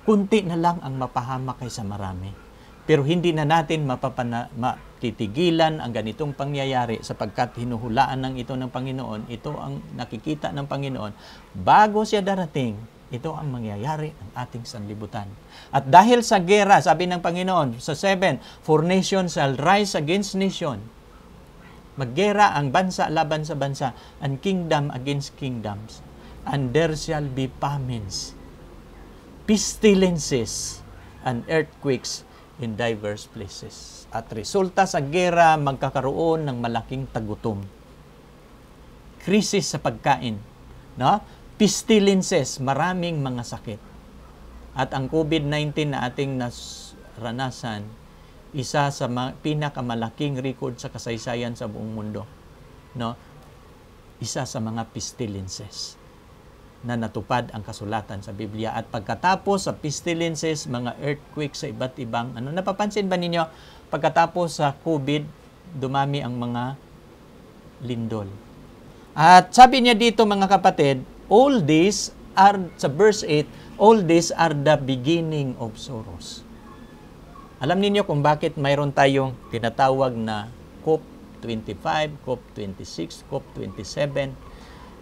kunti na lang ang mapahamak kaysa marami. Pero hindi na natin matitigilan ang ganitong pangyayari sapagkat hinuhulaan ng ito ng Panginoon. Ito ang nakikita ng Panginoon. Bago siya darating, ito ang mangyayari ng ating sanlibutan. At dahil sa gera, sabi ng Panginoon sa 7, for nation shall rise against nation. Maggera ang bansa laban sa bansa, and kingdom against kingdoms. And there shall be famines, pestilences, and earthquakes in diverse places. At resulta sa gera, magkakaroon ng malaking tagutom. Krisis sa pagkain. No? Pestilences, maraming mga sakit. At ang COVID-19 na ating naranasan, isa sa pinakamalaking record sa kasaysayan sa buong mundo. No? Isa sa mga pestilences na natupad ang kasulatan sa Biblia. At pagkatapos sa pestilences, mga earthquakes sa iba't ibang, napapansin ba ninyo, pagkatapos sa COVID, dumami ang mga lindol. At sabi niya dito mga kapatid, all these are, sa verse 8, all these are the beginning of sorrows. Alam niyo kung bakit mayroon tayong tinatawag na COP25, COP26, COP27,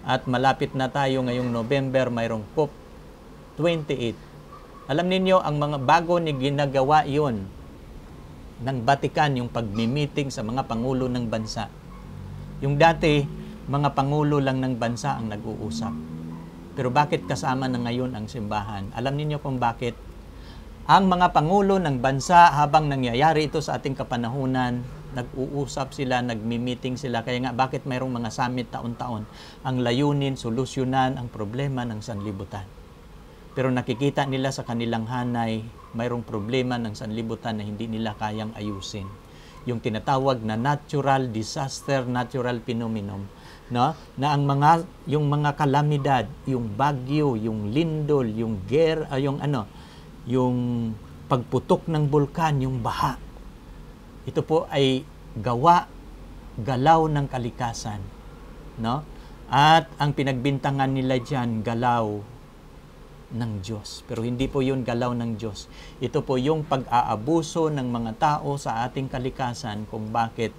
at malapit na tayo ngayong November, mayroong COP28. Alam niyo ang mga bago ni ginagawa yon ng Vatican, yung pagmi-meeting sa mga pangulo ng bansa. Yung dati, mga pangulo lang ng bansa ang nag-uusap. Pero bakit kasama na ngayon ang simbahan? Alam niyo kung bakit? Ang mga pangulo ng bansa, habang nangyayari ito sa ating kapanahunan, nag-uusap sila, nagmi-meeting sila. Kaya nga, bakit mayroong mga summit taon-taon? Ang layunin, solusyonan ang problema ng sanlibutan. Pero nakikita nila sa kanilang hanay, mayroong problema ng sanlibutan na hindi nila kayang ayusin. Yung tinatawag na natural disaster, natural phenomenon, no? Na yung mga kalamidad, yung bagyo, yung lindol, yung yung pagputok ng bulkan, yung baha. Ito po ay galaw ng kalikasan, no? At ang pinagbintangan nila diyan, galaw ng Diyos. Pero hindi po 'yun galaw ng Diyos. Ito po yung pag-aabuso ng mga tao sa ating kalikasan kung bakit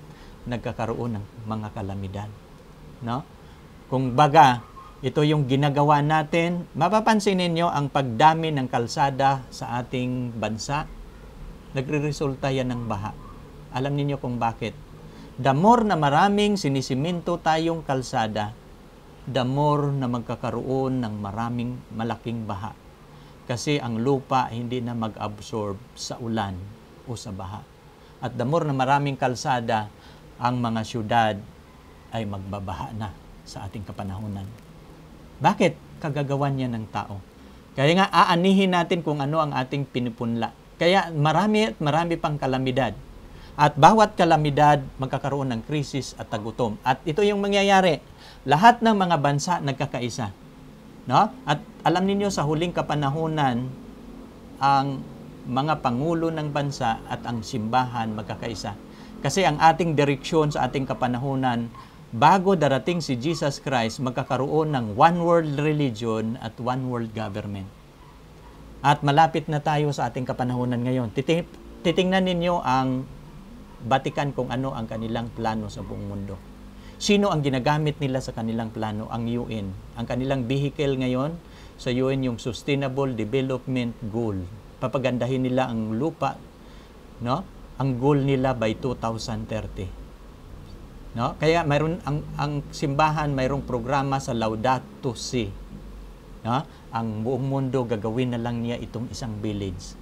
nagkakaroon ng mga kalamidad, no? Kung baga, ito yung ginagawa natin. Mapapansin ninyo ang pagdami ng kalsada sa ating bansa. Nagre-resulta yan ng baha. Alam niyo kung bakit? The more na maraming sinisiminto tayong kalsada, the more na magkakaroon ng maraming malaking baha. Kasi ang lupa hindi na mag-absorb sa ulan o sa baha. At the more na maraming kalsada, ang mga syudad ay magbabaha na sa ating kapanahunan. Bakit? Kagagawan niya ng tao. Kaya nga, aanihin natin kung ano ang ating pinupunla. Kaya marami at marami pang kalamidad. At bawat kalamidad, magkakaroon ng krisis at tagutom. At ito yung mangyayari. Lahat ng mga bansa nagkakaisa. No? At alam niyo sa huling kapanahunan, ang mga pangulo ng bansa at ang simbahan magkakaisa. Kasi ang ating direksyon sa ating kapanahunan, bago darating si Jesus Christ, magkakaroon ng one world religion at one world government. At malapit na tayo sa ating kapanahunan ngayon. Titingnan ninyo ang Vatican kung ano ang kanilang plano sa buong mundo. Sino ang ginagamit nila sa kanilang plano? Ang UN. Ang kanilang vehicle ngayon sa UN yung Sustainable Development Goal. Papagandahin nila ang lupa, no? Ang goal nila by 2030. No? Kaya mayroon ang simbahan, mayroong programa sa Laudato Si. No? Ang buong mundo gagawin na lang niya itong isang village.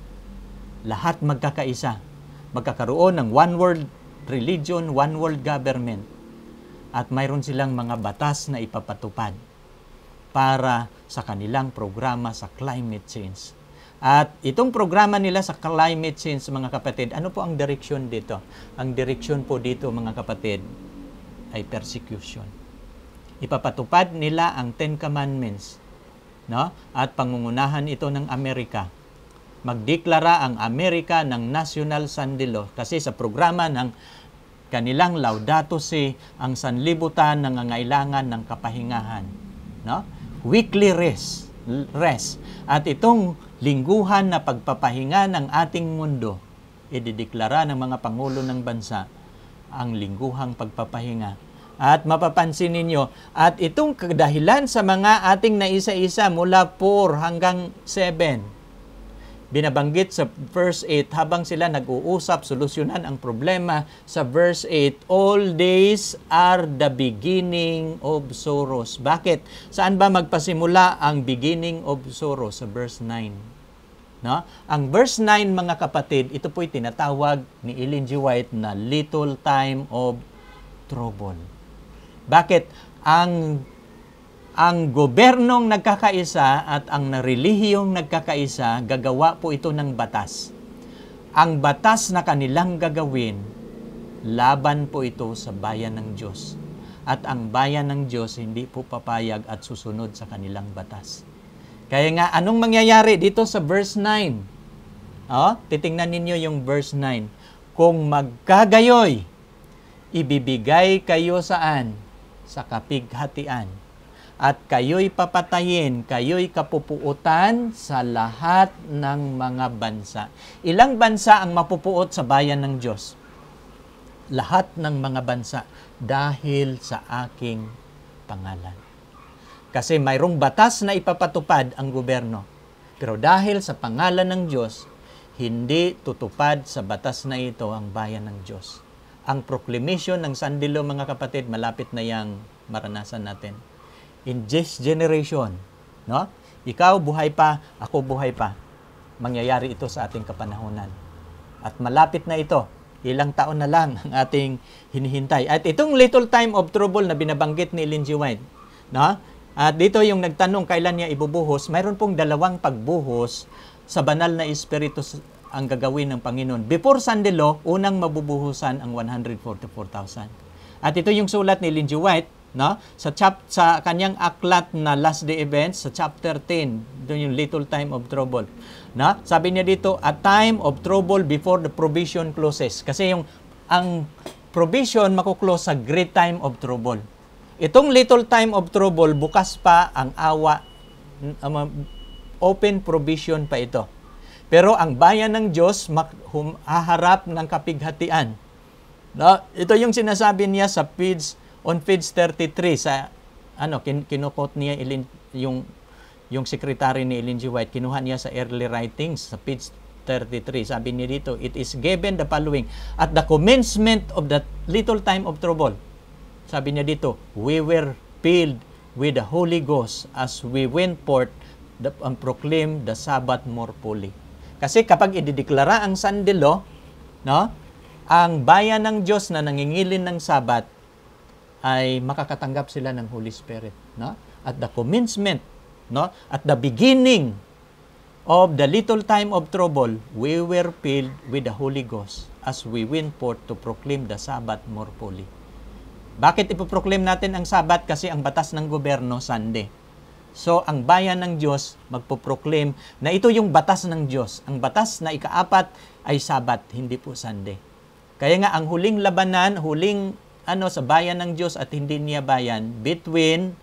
Lahat magkakaisa. Magkakaroon ng one world religion, one world government. At mayroon silang mga batas na ipapatupad para sa kanilang programa sa climate change. At itong programa nila sa climate change, mga kapatid, ano po ang direksyon dito? Ang direksyon po dito, mga kapatid, ay persecution. Ipapatupad nila ang Ten Commandments, no? At pangungunahan ito ng Amerika. Magdeklara ang Amerika ng National Sandilo kasi sa programa ng kanilang Laudato Si, ang sanlibutan nangangailangan ng kapahingahan, no? Weekly rest. At itong lingguhan na pagpapahinga ng ating mundo, idideklara ng mga pangulo ng bansa ang lingguhang pagpapahinga. At mapapansin ninyo, at itong kadahilan sa mga ating naisa-isa mula 4 hanggang 7, binabanggit sa verse 8 habang sila nag-uusap, solusyonan ang problema. Sa verse 8, all days are the beginning of sorrows. Bakit? Saan ba magpasimula ang beginning of sorrows? Sa verse 9. No? Ang verse 9, mga kapatid, ito po'y tinatawag ni Ellen G. White na little time of trouble. Bakit? Ang gobernong nagkakaisa at ang relihiyong nagkakaisa, gagawa po ito ng batas. Ang batas na kanilang gagawin, laban po ito sa bayan ng Diyos. At ang bayan ng Diyos hindi po papayag at susunod sa kanilang batas. Kaya nga, anong mangyayari dito sa verse 9? Titingnan ninyo yung verse 9. Kung magkagayoy, ibibigay kayo saan? Sa kapighatian. At kayo'y papatayin, kayo'y kapupuutan sa lahat ng mga bansa. Ilang bansa ang mapupuot sa bayan ng Diyos? Lahat ng mga bansa dahil sa aking pangalan. Kasi mayroong batas na ipapatupad ang gobyerno. Pero dahil sa pangalan ng Diyos, hindi tutupad sa batas na ito ang bayan ng Diyos. Ang proclamation ng Sandilo, mga kapatid, malapit na yang maranasan natin. In this generation, no? Ikaw buhay pa, ako buhay pa. Mangyayari ito sa ating kapanahunan. At malapit na ito. Ilang taon na lang ang ating hinihintay. At itong little time of trouble na binabanggit ni Ellen G. White, no? At dito yung nagtanong kailan niya ibubuhos, mayroon pong dalawang pagbuhos sa banal na espiritu ang gagawin ng Panginoon. Before Sandilo, unang mabubuhusan ang 144,000. At ito yung sulat ni Ellen G. White, no? Sa kanyang aklat na Last Day Events, sa chapter 10, doon yung little time of trouble. No? Sabi niya dito, a time of trouble before the provision closes. Kasi ang provision makuklose sa great time of trouble. Itong little time of trouble, bukas pa ang awa, open provision pa ito. Pero ang bayan ng Diyos haharap ng kapighatian. No? Ito yung sinasabi niya sa on page 33 sa kinukot niya yung secretary ni Ellen G. White, kinuha niya sa early writings sa page 33. Sabi niya dito, it is given the following, at the commencement of the little time of trouble. Sabi niya dito, we were filled with the Holy Ghost as we went forth and proclaimed the Sabbath more fully. Kasi kapag idideklara ang Sandilo, no, ang bayan ng Diyos na nangingilin ng Sabat ay makakatanggap sila ng Holy Spirit, no? At the commencement, no, at the beginning of the little time of trouble, we were filled with the Holy Ghost as we went forth to proclaim the Sabbath more fully. Bakit ipoproclaim natin ang Sabat? Kasi ang batas ng gobyerno, Sunday. So, ang bayan ng Diyos magpoproclaim na ito yung batas ng Diyos. Ang batas na ikaapat ay Sabat, hindi po Sunday. Kaya nga, ang huling labanan, sa bayan ng Diyos at hindi niya bayan, between,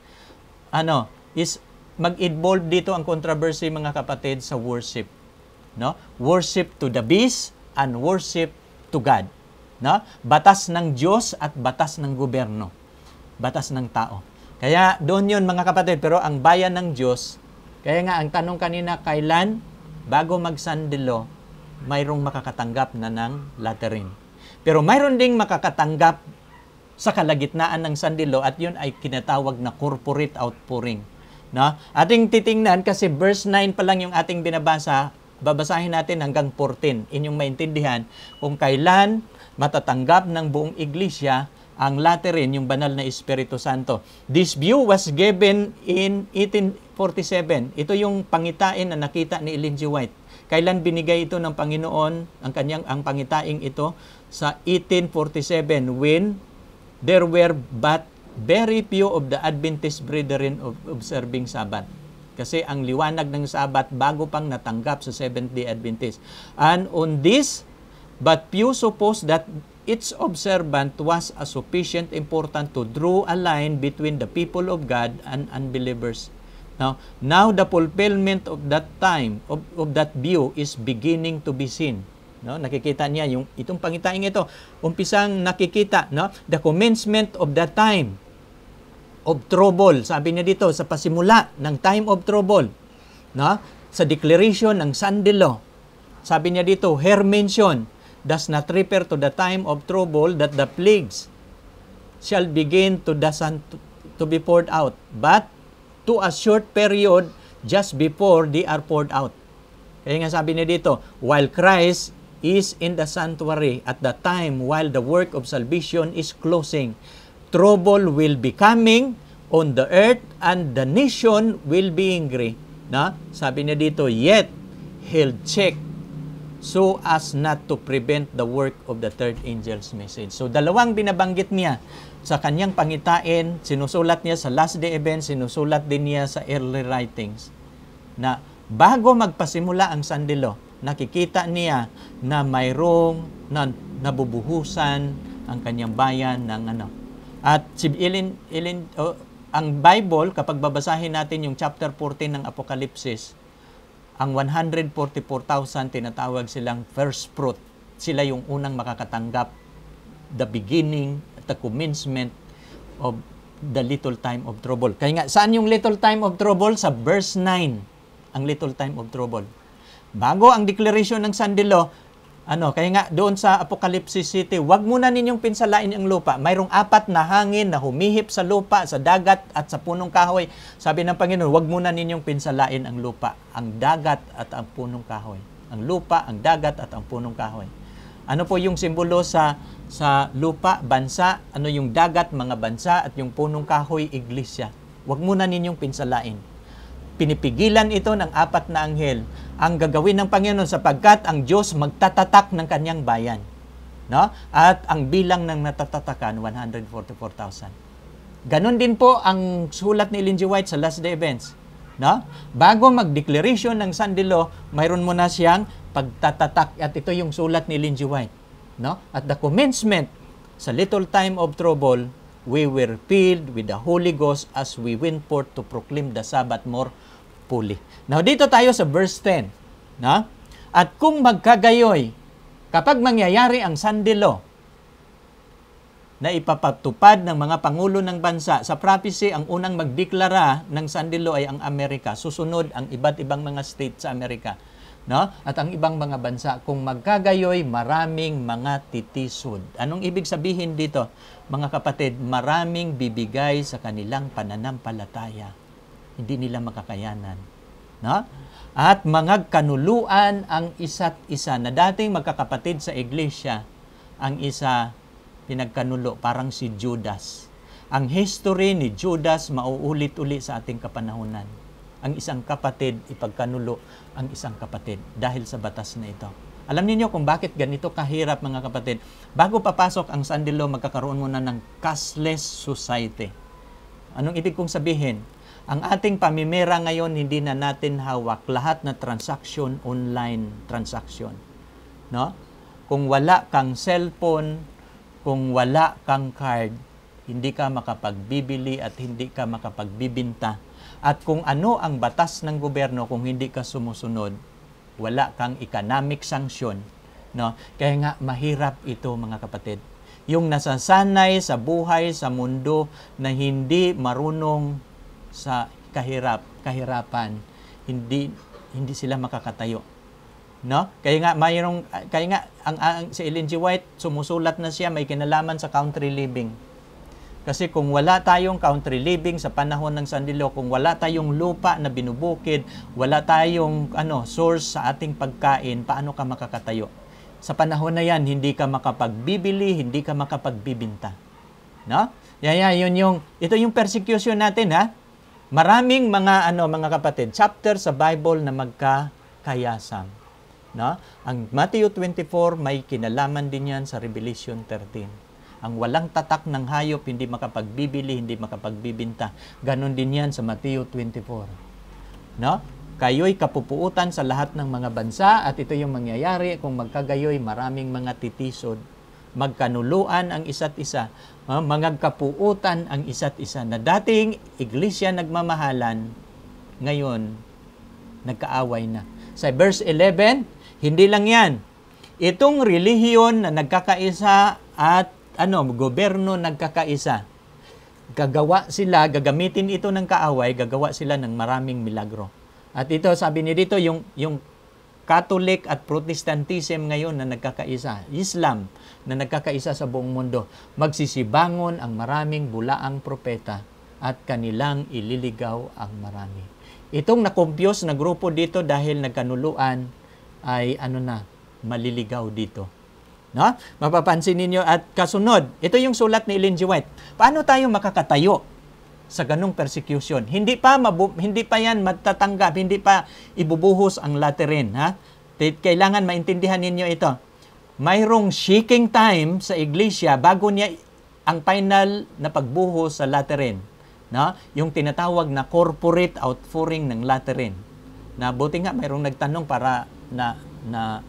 is mag-involve dito ang controversy, mga kapatid, sa worship. No? Worship to the beast and worship to God. No? Batas ng Diyos at batas ng gobyerno. Batas ng tao. Kaya doon yun, mga kapatid. Pero ang bayan ng Diyos, kaya nga ang tanong kanina, kailan bago magsandilo, mayroong makakatanggap na ng laterin. Pero mayroon ding makakatanggap sa kalagitnaan ng sandilo at yun ay kinatawag na corporate outpouring. No? Ating titingnan kasi verse 9 pa lang yung ating binabasa, babasahin natin hanggang 14. Inyong maintindihan kung kailan matatanggap ng buong iglesia ang laterin, yung banal na Espiritu Santo. This view was given in 1847. Ito yung pangitain na nakita ni Ellen G. White. Kailan binigay ito ng Panginoon, ang pangitaing ito? Sa 1847 when there were but very few of the Adventist brethren of observing Sabbath. Kasi ang liwanag ng Sabbath bago pang natanggap sa Seventh-day Adventist. And on this, but few suppose that its observance was a sufficient important to draw a line between the people of God and unbelievers. Now the fulfillment of that time, of that view is beginning to be seen. No, nakikita niya yung itong pangitaing ito, umpisang nakikita, no? The commencement of the time of trouble. Sabi niya dito sa pasimula ng time of trouble, no? Sa declaration ng Sunday law. Sabi niya dito, her mention does not refer to the time of trouble that the plagues shall begin to be poured out, but to a short period just before they are poured out. Kaya nga sabi niya dito, while Christ is in the sanctuary at the time while the work of salvation is closing, trouble will be coming on the earth and the nation will be angry. Na? Sabi niya dito, yet he'll check so as not to prevent the work of the third angel's message. So dalawang binabanggit niya sa kanyang pangitain, sinusulat niya sa last day events, sinusulat din niya sa early writings, na bago magpasimula ang Sunday law, nakikita niya na mayroong nabubuhusan ang kanyang bayan ng ano. At si ang Bible, kapag babasahin natin yung chapter 14 ng Apokalipsis, ang 144,000 tinatawag silang first fruit. Sila yung unang makakatanggap, the beginning, the commencement of the little time of trouble. Kaya nga, saan yung little time of trouble? Sa verse 9, ang little time of trouble. Bago ang declaration ng Sunday law, kaya nga doon sa Apocalypse City, wag muna ninyong pinsalain ang lupa. Mayroong 4 na hangin na humihip sa lupa, sa dagat at sa punong kahoy. Sabi ng Panginoon, wag muna ninyong pinsalain ang lupa, ang dagat at ang punong kahoy. Ang lupa, ang dagat at ang punong kahoy. Ano po yung simbolo sa lupa, bansa, ano yung dagat, mga bansa, at yung punong kahoy, iglesia. Wag muna ninyong pinsalain. Pinipigilan ito ng 4 na anghel ang gagawin ng Panginoon sapagkat ang Diyos magtatatak ng kanyang bayan. No? At ang bilang ng natatatakan, 144,000. Ganon din po ang sulat ni Ellen G. White sa Last Day Events. No? Bago mag-declaration ng Sunday law, mayroon muna siyang pagtatatak, at ito yung sulat ni Ellen G. White. No? At the commencement, sa little time of trouble, we were filled with the Holy Ghost as we went forth to proclaim the Sabbath more fully. Now, dito tayo sa verse 10. No? At kung magkagayoy, kapag mangyayari ang Sunday law, na ipapatupad ng mga pangulo ng bansa, sa prophecy, ang unang magdeklara ng Sunday law ay ang Amerika. Susunod ang iba't ibang mga state sa Amerika. No? At ang ibang mga bansa, kung magkagayoy, maraming mga titisod. Anong ibig sabihin dito, mga kapatid? Maraming bibigay sa kanilang pananampalataya. Hindi nila makakayanan. No? At mga kanuluan ang isa't isa, na dating magkakapatid sa iglesia, ang isa pinagkanulo, parang si Judas. Ang history ni Judas mauulit-uli sa ating kapanahunan. Ang isang kapatid ipagkanulo ang isang kapatid dahil sa batas na ito. Alam niyo kung bakit ganito kahirap, mga kapatid? Bago papasok ang Sunday law, magkakaroon muna ng cashless society. Anong ibig kong sabihin? Ang ating pamimera ngayon, hindi na natin hawak. Lahat na transaction, online transaction. No? Kung wala kang cellphone, kung wala kang card, hindi ka makapagbibili at hindi ka makapagbibinta. At kung ano ang batas ng gobyerno, kung hindi ka sumusunod, wala kang economic sanction. No? Kaya nga, mahirap ito, mga kapatid. Yung nasasanay sa buhay, sa mundo, na hindi marunong sa kahirapan, hindi sila makakatayo. No? Kaya nga si Ellen G. White, sumusulat na siya, may kinalaman sa country living. Kasi kung wala tayong country living sa panahon ng Sunday law, kung wala tayong lupa na binubukid, wala tayong source sa ating pagkain, paano ka makakatayo? Sa panahon na yan, hindi ka makapagbibili, hindi ka makapagbibinta. No? Ito yung persecution natin, ha? Maraming mga kapatid, chapter sa Bible na magkakayasam. No? Ang Matthew 24 may kinalaman din yan sa Revelation 13. Ang walang tatak ng hayop, hindi makapagbibili, hindi makapagbibinta. Ganon din yan sa Mateo 24. No? Kayo'y kapupuutan sa lahat ng mga bansa at ito yung mangyayari kung magkagayoy maraming mga titisod. Magkanuluan ang isa't isa, magkapuutan ang isa't isa. Na dating iglesia nagmamahalan, ngayon nagkaaway na. Sa verse 11, hindi lang yan. Itong relihiyon na nagkakaisa at gobyerno nagkakaisa. Gagawa sila, gagamitin ito ng kaaway, gagawa sila ng maraming milagro. At ito, sabi ni dito, yung Catholic at Protestantism ngayon na nagkakaisa, Islam na nagkakaisa sa buong mundo, magsisibangon ang maraming bulaang propeta at kanilang ililigaw ang marami. Itong na-confuse na grupo dito dahil nagkanuluan ay maliligaw dito. No? Mapapansin ninyo at kasunod, ito yung sulat ni Ellen G. White. Paano tayo makakatayo sa ganung persecution? Hindi pa yan matatanggap, hindi pa ibubuhos ang Lateran, ha? Kailangan maintindihan ninyo ito. Mayroong shaking time sa iglesia bago niya ang final na pagbuhos sa Lateran, no? Yung tinatawag na corporate outpouring ng Lateran. Na buti nga mayroong nagtanong para na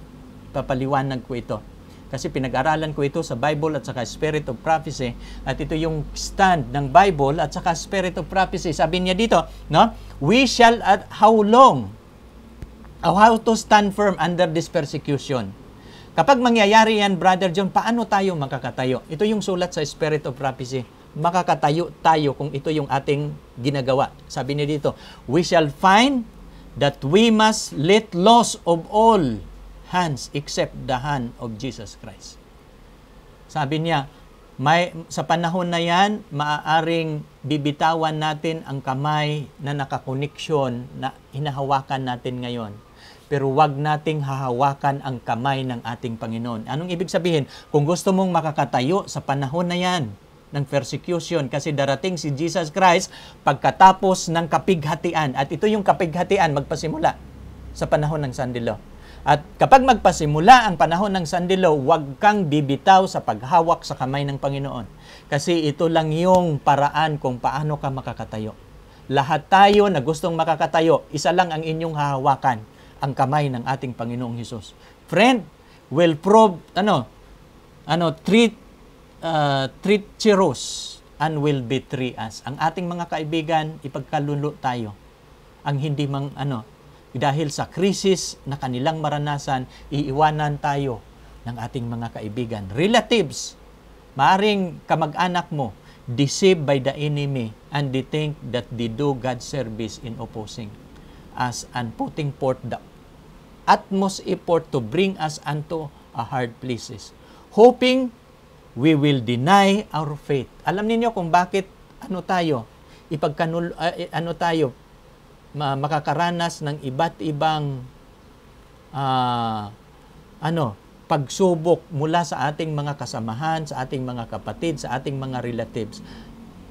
papaliwanag ko ito. Kasi pinag-aralan ko ito sa Bible at saka Spirit of Prophecy. At ito yung stand ng Bible at saka Spirit of Prophecy. Sabi niya dito, no? We shall how long? How to stand firm under this persecution. Kapag mangyayari yan, Brother John, paano tayo makakatayo? Ito yung sulat sa Spirit of Prophecy. Makakatayo tayo kung ito yung ating ginagawa. Sabi niya dito, we shall find that we must let loss of all hands except the hand of Jesus Christ. Sabi niya, sa panahon na yan, maaaring bibitawan natin ang kamay na nakakoneksyon na hinahawakan natin ngayon. Pero wag nating hahawakan ang kamay ng ating Panginoon. Anong ibig sabihin? Kung gusto mong makakatayo sa panahon na yan ng persecution, kasi darating si Jesus Christ pagkatapos ng kapighatian. At ito yung kapighatian magpasimula sa panahon ng Sandilo. At kapag magpasimula ang panahon ng Sandilo, huwag kang bibitaw sa paghawak sa kamay ng Panginoon. Kasi ito lang yung paraan kung paano ka makakatayo. Lahat tayo na gustong makakatayo, isa lang ang inyong hahawakan, ang kamay ng ating Panginoong Hesus. Friend, will prove, treat cheros and will betray us. Ang ating mga kaibigan, ipagkalulo tayo. Ang hindi dahil sa krisis na kanilang maranasan, iiwanan tayo ng ating mga kaibigan. Relatives, maaring kamag-anak mo, deceived by the enemy and they think that they do God's service in opposing us and putting forth the utmost effort to bring us unto a hard places, hoping we will deny our faith. Alam niyo kung bakit makakaranas ng iba't ibang pagsubok mula sa ating mga kasamahan, sa ating mga kapatid, sa ating mga relatives.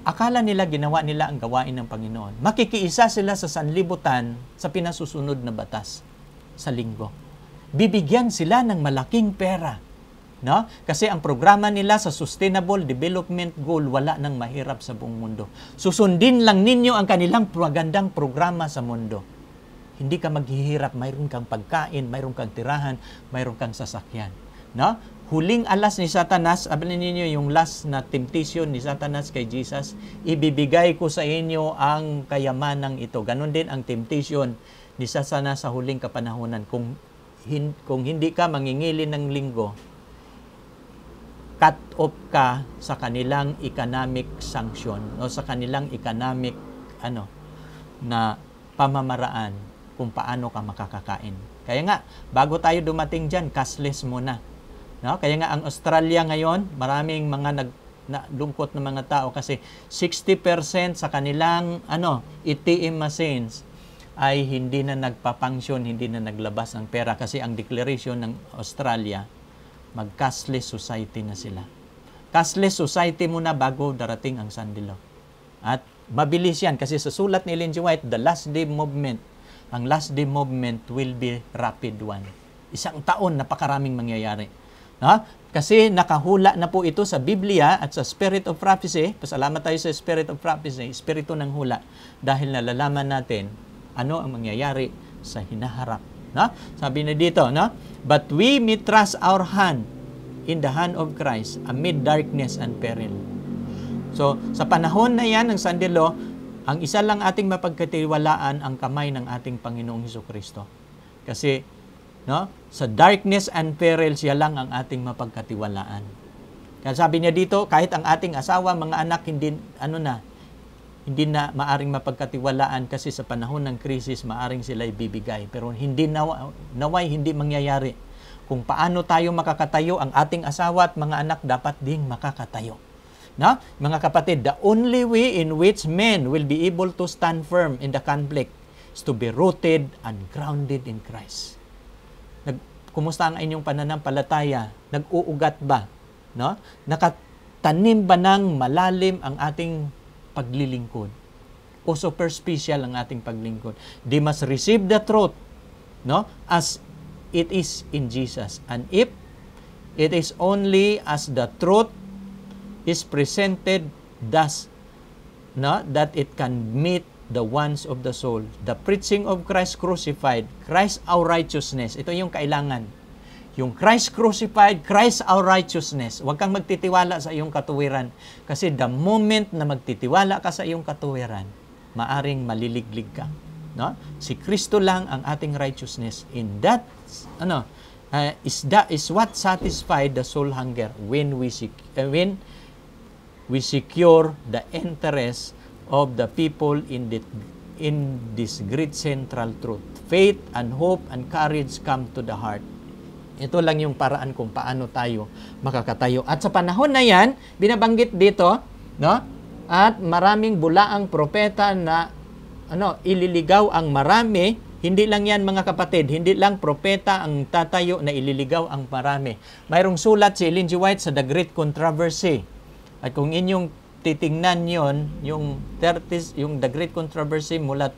Akala nila ginawa nila ang gawain ng Panginoon. Makikiisa sila sa sanlibutan sa pinasusunod na batas sa linggo. Bibigyan sila ng malaking pera. No? Kasi ang programa nila sa Sustainable Development Goal, wala nang mahirap sa buong mundo. Susundin lang ninyo ang kanilang magandang programa sa mundo. Hindi ka maghihirap, mayroon kang pagkain, mayroon kang tirahan, mayroon kang sasakyan. No? Huling alas ni Satanas, sabi ninyo yung last na temptation ni Satanas kay Jesus, ibibigay ko sa inyo ang kayamanang ito. Ganon din ang temptation ni Satanas sa huling kapanahunan. Kung hindi ka mangingili ng linggo, cut off ka sa kanilang economic sanction o sa kanilang economic na pamamaraan kung paano ka makakakain. Kaya nga, bago tayo dumating dyan, cashless muna. No? Kaya nga, ang Australia ngayon, maraming mga lungkot na mga tao kasi 60% sa kanilang ATM machines ay hindi na nagpapangsyon, hindi na naglabas ng pera kasi ang declaration ng Australia, mag-cashless society na sila. Cashless society muna bago darating ang Sandilo. At mabilis yan kasi sa sulat ni Ellen G. White, the last day movement, ang last day movement will be rapid one. 1 taon, napakaraming mangyayari. Ha? Kasi nakahula na po ito sa Biblia at sa Spirit of Prophecy. Pasalamat tayo sa Spirit of Prophecy, Espiritu ng hula, dahil nalalaman natin ano ang mangyayari sa hinaharap. No? Sabi na dito, no? But we may trust our hand in the hand of Christ amid darkness and peril. So, sa panahon na yan ng sandilo, ang isa lang ating mapagkatiwalaan ang kamay ng ating Panginoong Hesukristo. Kasi, no? Sa darkness and peril, siya lang ang ating mapagkatiwalaan. Kaya sabi niya dito, kahit ang ating asawa, mga anak, hindi na maaring mapagkatiwalaan kasi sa panahon ng krisis, maaring sila ibibigay. Pero hindi naway hindi mangyayari. Kung paano tayo makakatayo, ang ating asawa at mga anak dapat ding makakatayo. No? Mga kapatid, the only way in which men will be able to stand firm in the conflict is to be rooted and grounded in Christ. Kumusta ang inyong pananampalataya? Nag-uugat ba? No? Nakatanim ba ng malalim ang ating paglilingkod? O superficial ang ating paglingkod? They must receive the truth, no? As it is in Jesus. And if it is only as the truth is presented thus, no, that it can meet the wants of the soul. The preaching of Christ crucified, Christ our righteousness. Ito yung kailangan. Yung Christ crucified, Christ our righteousness. Huwag kang magtitiwala sa iyong katuwiran. Kasi the moment na magtitiwala ka sa iyong katuwiran, maaring maliliglig ka. No? Si Kristo lang ang ating righteousness. In that, is what satisfied the soul hunger when we secure the interest of the people in this great central truth. Faith and hope and courage come to the heart. Ito lang yung paraan kung paano tayo makakatayo. At sa panahon na yan, binabanggit dito, no? At maraming bulaang propeta na ililigaw ang marami. Hindi lang yan, mga kapatid, hindi lang propeta ang tatayo na ililigaw ang marami. Mayroong sulat si Ellen G. White sa The Great Controversy. At kung inyong titingnan yon, yung The Great Controversy mula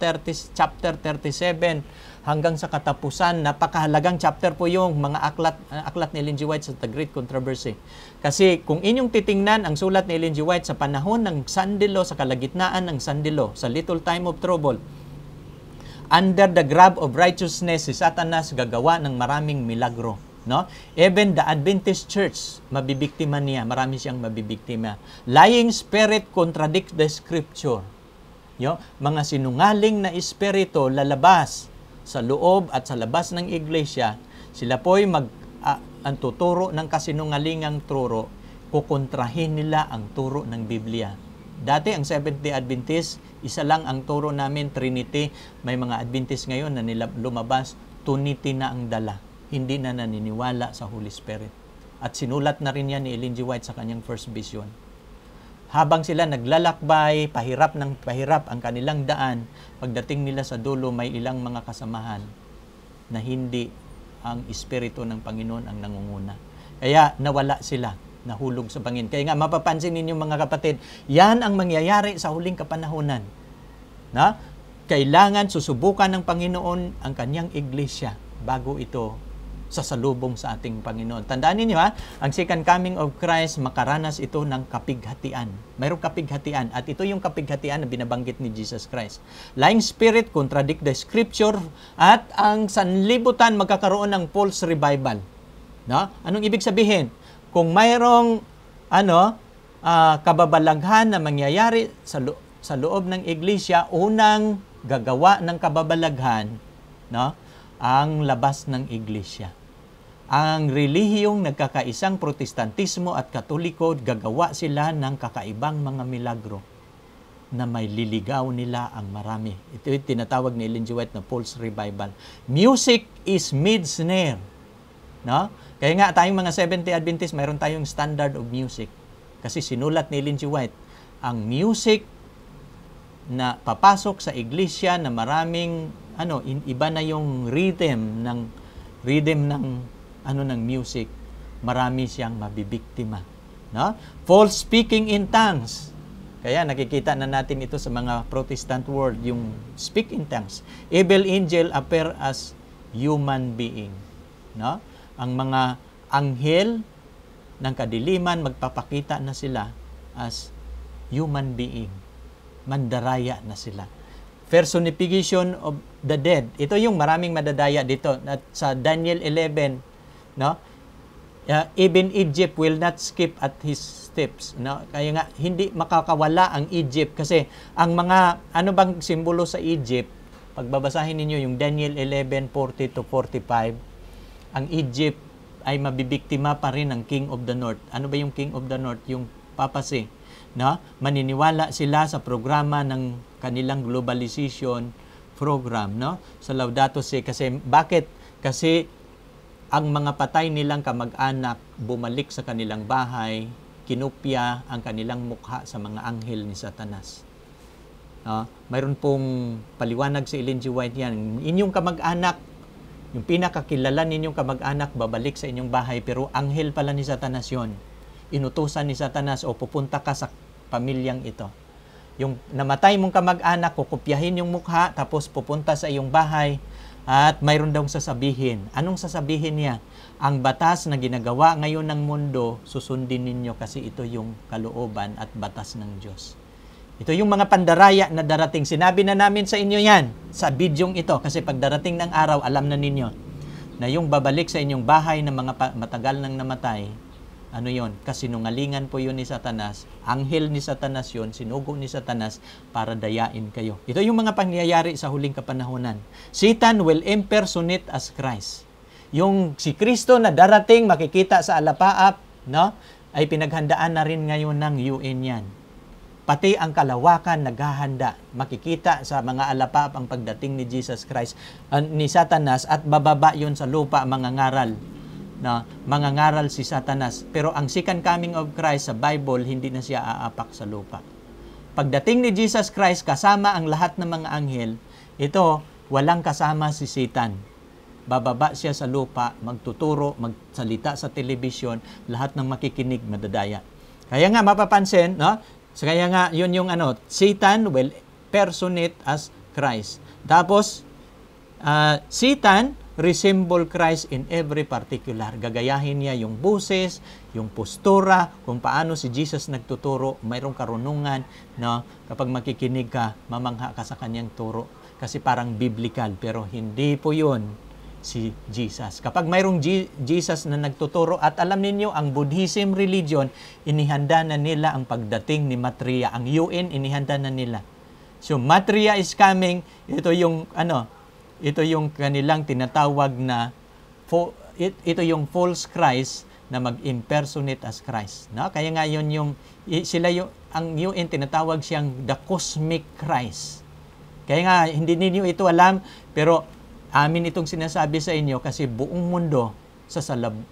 chapter 37 hanggang sa katapusan, napakahalagang chapter po yung mga aklat ni Ellen G. White sa The Great Controversy. Kasi kung inyong titingnan ang sulat ni Ellen G. White sa panahon ng sandilo, sa kalagitnaan ng sandilo, sa little time of trouble, under the grab of righteousness, si Satanas gagawa ng maraming milagro. No? Even the Adventist Church, mabibiktima niya. Marami siyang mabibiktima. Lying spirit contradict the scripture. Mga sinungaling na espiritu lalabas sa loob at sa labas ng iglesia. Sila po'y ang tuturo ng kasinungalingang turo, kukontrahin nila ang turo ng Biblia. Dati ang Seventh-day Adventist, isa lang ang turo namin, Trinity. May mga Adventist ngayon na lumabas, Trinity na ang dala. Hindi na naniniwala sa Holy Spirit. At sinulat na rin yan ni Ellen G. White sa kanyang first vision. Habang sila naglalakbay, pahirap ng pahirap ang kanilang daan, pagdating nila sa dulo, may ilang mga kasamahan na hindi ang Espiritu ng Panginoon ang nangunguna. Kaya nawala sila, nahulog sa bangin. Kaya nga mapapansin ninyo, mga kapatid, yan ang mangyayari sa huling kapanahunan. Na? Kailangan susubukan ng Panginoon ang kanyang iglesia bago ito sasalubong sa ating Panginoon. Tandaan niyo ang second coming of Christ, makaranas ito ng kapighatian. Mayroong kapighatian at ito yung kapighatian na binabanggit ni Jesus Christ. Lying spirit contradict the scripture at ang sanlibutan magkakaroon ng false revival. No? Anong ibig sabihin? Kung mayroong kababalaghan na mangyayari sa loob ng iglesia, unang gagawa ng kababalaghan, no? Ang labas ng iglesia. Ang relihiyong nagkakaisang Protestantismo at Katoliko, gagawa sila ng kakaibang mga milagro na may liligaw nila ang marami. Ito yung tinatawag ni Ellen G. White na false revival. Music is mid-snare. No? Kaya nga tayong mga Seventh-day Adventist, mayroon tayong standard of music. Kasi sinulat ni Ellen G. White, ang music na papasok sa iglesia na maraming iba na yung rhythm ng music, marami siyang mabibiktima, no? False speaking in tongues. Kaya nakikita na natin ito sa mga Protestant world, yung speak in tongues. Evil angel appear as human being, no? Ang mga anghel ng kadiliman, magpapakita na sila as human being. Mandaraya na sila. Personification of the dead. Ito yung maraming madadaya dito. At sa Daniel 11, no? Even Egypt will not skip at his steps. No? Kaya nga, hindi makakawala ang Egypt. Kasi ang mga, ano bang simbolo sa Egypt? Pagbabasahin ninyo yung Daniel 11:40 to 45, ang Egypt ay mabibiktima pa rin ng King of the North. Ano ba yung King of the North? Yung papasi. No? Maniniwala sila sa programa ng kanilang globalization program, no? Sa Laudato Si. Kasi bakit? Kasi ang mga patay nilang kamag-anak bumalik sa kanilang bahay, kinupya ang kanilang mukha sa mga anghel ni Satanas. No? Mayroon pong paliwanag si Ellen G. White yan. Inyong kamag-anak, yung pinakakilala ninyong kamag-anak, babalik sa inyong bahay, pero anghel pala ni Satanas yon. Inutusan ni Satanas, o pupunta ka sa pamilyang ito. Yung namatay mong kamag-anak, kukupyahin yung mukha, tapos pupunta sa iyong bahay, at mayroon daw sasabihin. Anong sasabihin niya? Ang batas na ginagawa ngayon ng mundo, susundin ninyo kasi ito yung kalooban at batas ng Diyos. Ito yung mga pandaraya na darating. Sinabi na namin sa inyo yan sa bidyong ito, kasi pag darating ng araw, alam na ninyo na yung babalik sa inyong bahay ng mga matagal nang namatay, ano yon? Kasinungalingan po yun ni Satanas. Anghel ni Satanas yun, sinugo ni Satanas para dayain kayo. Ito yung mga pangyayari sa huling kapanahunan. Satan will impersonate as Christ. Yung si Kristo na darating, makikita sa alapaap, no? Ay pinaghandaan na rin ngayon ng UN yan. Pati ang kalawakan naghahanda. Makikita sa mga alapaap ang pagdating ni Jesus Christ, ni Satanas, at bababa yun sa lupa, mga ngaral. Na mangangaral si Satanas. Pero ang second coming of Christ sa Bible, hindi na siya aapak sa lupa. Pagdating ni Jesus Christ, kasama ang lahat ng mga anghel, ito, walang kasama si Satan. Bababa siya sa lupa, magtuturo, magsalita sa telebisyon, lahat ng makikinig, madadaya. Kaya nga, mapapansin, no? So, kaya nga, yun yung Satan will personate as Christ. Tapos, Satan resemble Christ in every particular. Gagayahin niya yung boses, yung postura, kung paano si Jesus nagtuturo, mayroong karunungan, no? Kapag makikinig ka, mamangha ka sa kanyang turo. Kasi parang biblical, pero hindi po yun si Jesus. Kapag mayroong Jesus na nagtuturo, at alam ninyo, ang Buddhism religion, inihanda na nila ang pagdating ni Maitreya. Ang UN, inihanda na nila. So, Maitreya is coming, ito yung ito yung kanilang tinatawag na ito yung false Christ na mag-impersonate as Christ, no? Kaya nga yun ang UN tinatawag siyang the cosmic Christ. Kaya nga hindi ninyo ito alam, pero amin itong sinasabi sa inyo kasi buong mundo